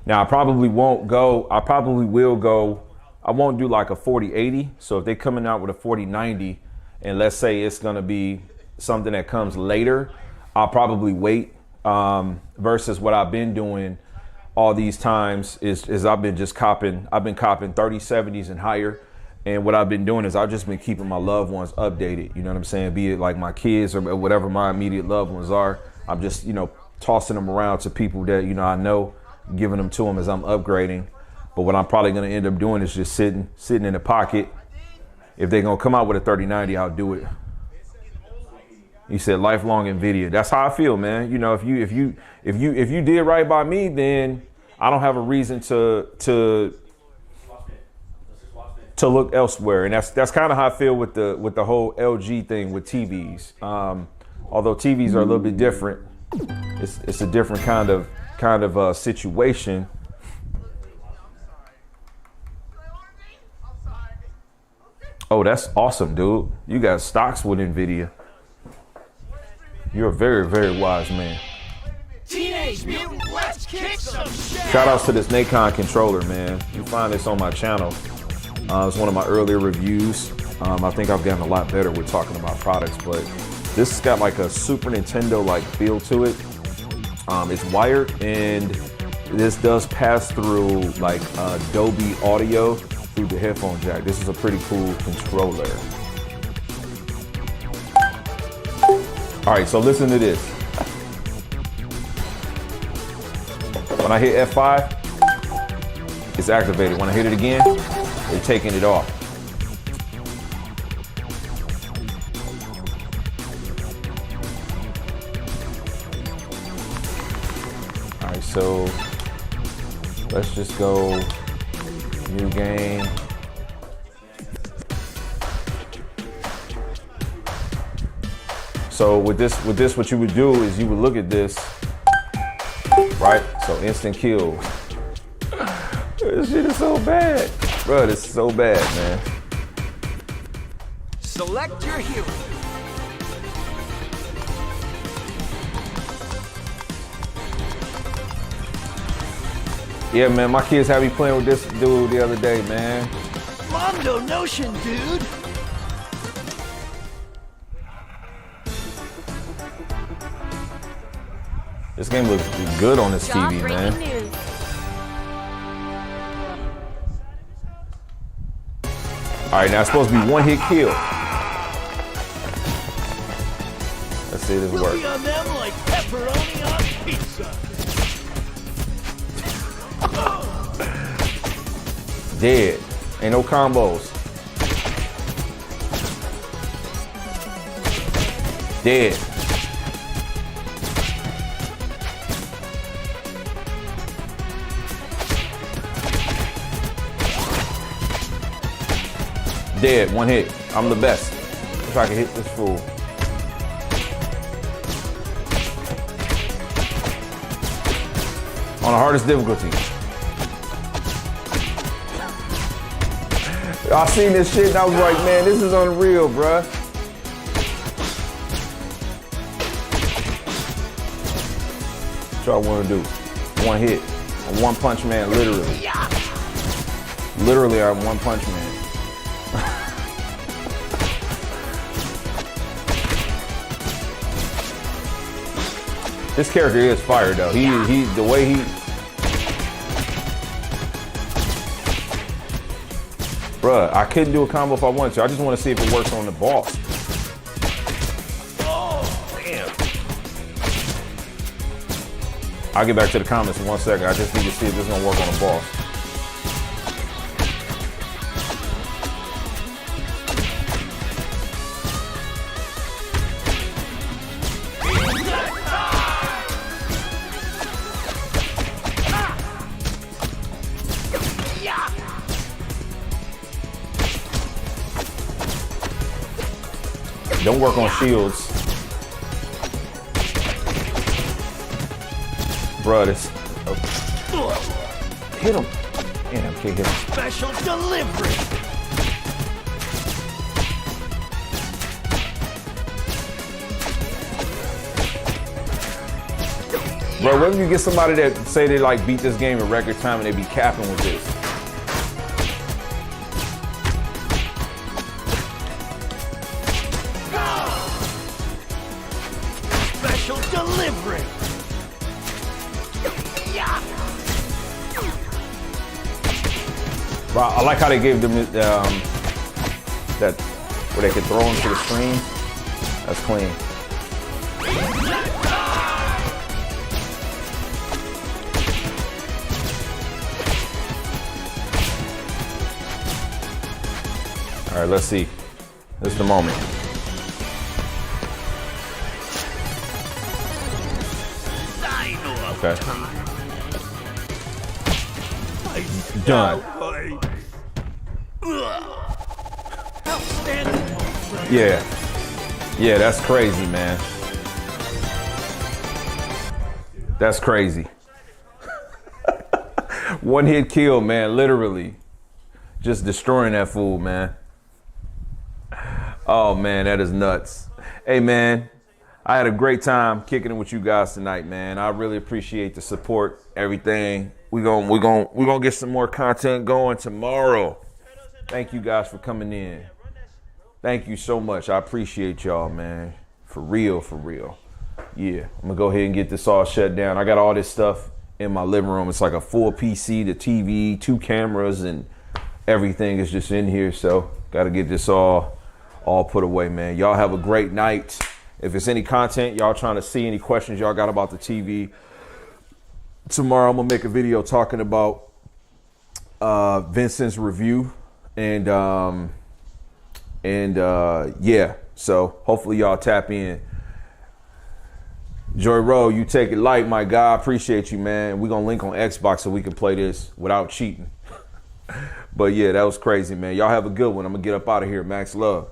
Now I probably will go, I won't do like a 4080. So if they're coming out with a 4090 and let's say it's gonna be something that comes later, I'll probably wait, versus what I've been doing all these times is I've been copping 3070s and higher. And what I've been doing is I've just been keeping my loved ones updated. You know what I'm saying? Be it like my kids or whatever my immediate loved ones are. I'm just, you know, tossing them around to people that, you know, I know, giving them to them as I'm upgrading. But what I'm probably going to end up doing is just sitting in the pocket. If they're going to come out with a 3090, I'll do it. You said lifelong Nvidia. That's how I feel, man. You know, if you did right by me, then I don't have a reason to look elsewhere. And that's kind of how I feel with the whole LG thing with TVs. Although TVs are a little bit different, it's a different kind of situation. Oh, that's awesome, dude. You got stocks with Nvidia. You're a very, very wise man. Teenage Mutant, let's kick some shit. Shout outs to this Nikon controller, man. You find this on my channel. It's one of my earlier reviews. I think I've gotten a lot better with talking about products, but this has got like a Super Nintendo like feel to it. It's wired, and this does pass through like Dolby audio through the headphone jack. This is a pretty cool controller. All right, so listen to this. When I hit F5, it's activated. When I hit it again, they're taking it off. All right, so let's just go new game. So with this, what you would do is you would look at this, right? So instant kill. This shit is so bad. Bro, this is so bad, man. Select your hero. Yeah, man, my kids had me playing with this dude the other day, man. Mondo Notion, dude. This game looks good on this TV, man. News. All right, now it's supposed to be one hit kill. Let's see if this We'll works. be on them like pepperoni on pizza. Dead. Ain't no combos. Dead. Dead, one hit. I'm the best. If I can hit this fool. On the hardest difficulty. I seen this shit and I was like, man, this is unreal, bruh. What y'all wanna do? One hit. A one punch man, literally. Literally, I'm one punch man. This character is fire though. He the way he. Bruh, I couldn't do a combo if I wanted to. I just want to see if it works on the boss. Oh, damn. I'll get back to the comments in 1 second. I just need to see if this is gonna work on the boss. Don't work on shields. Bruh, this. Oh. Hit him. Damn, can't hit him. Special delivery. Bro, what if you get somebody that say they like beat this game in record time and they be capping with this? Special delivery. Bro, I like how they gave them that where they could throw them to the screen. That's clean. All right, let's see. This is the moment. Okay. Done. Yeah. Yeah, that's crazy, man. That's crazy. One hit kill, man, literally. Just destroying that fool, man. Oh, man, that is nuts. Hey, man, I had a great time kicking it with you guys tonight, man. I really appreciate the support, everything. We're gonna get some more content going tomorrow. Thank you guys for coming in. Thank you so much. I appreciate y'all, man. For real, for real. Yeah, I'm gonna go ahead and get this all shut down. I got all this stuff in my living room. It's like a full PC, the TV, 2 cameras, and everything is just in here. So gotta get this all put away, man. Y'all have a great night. If it's any content y'all trying to see, any questions y'all got about the TV, tomorrow I'm gonna make a video talking about Vincent's review and yeah, so hopefully y'all tap in. Joy Rowe, you take it light, my guy. Appreciate you, man. We're gonna link on Xbox so we can play this without cheating. But yeah, that was crazy, man. Y'all have a good one. I'm gonna get up out of here. Max love.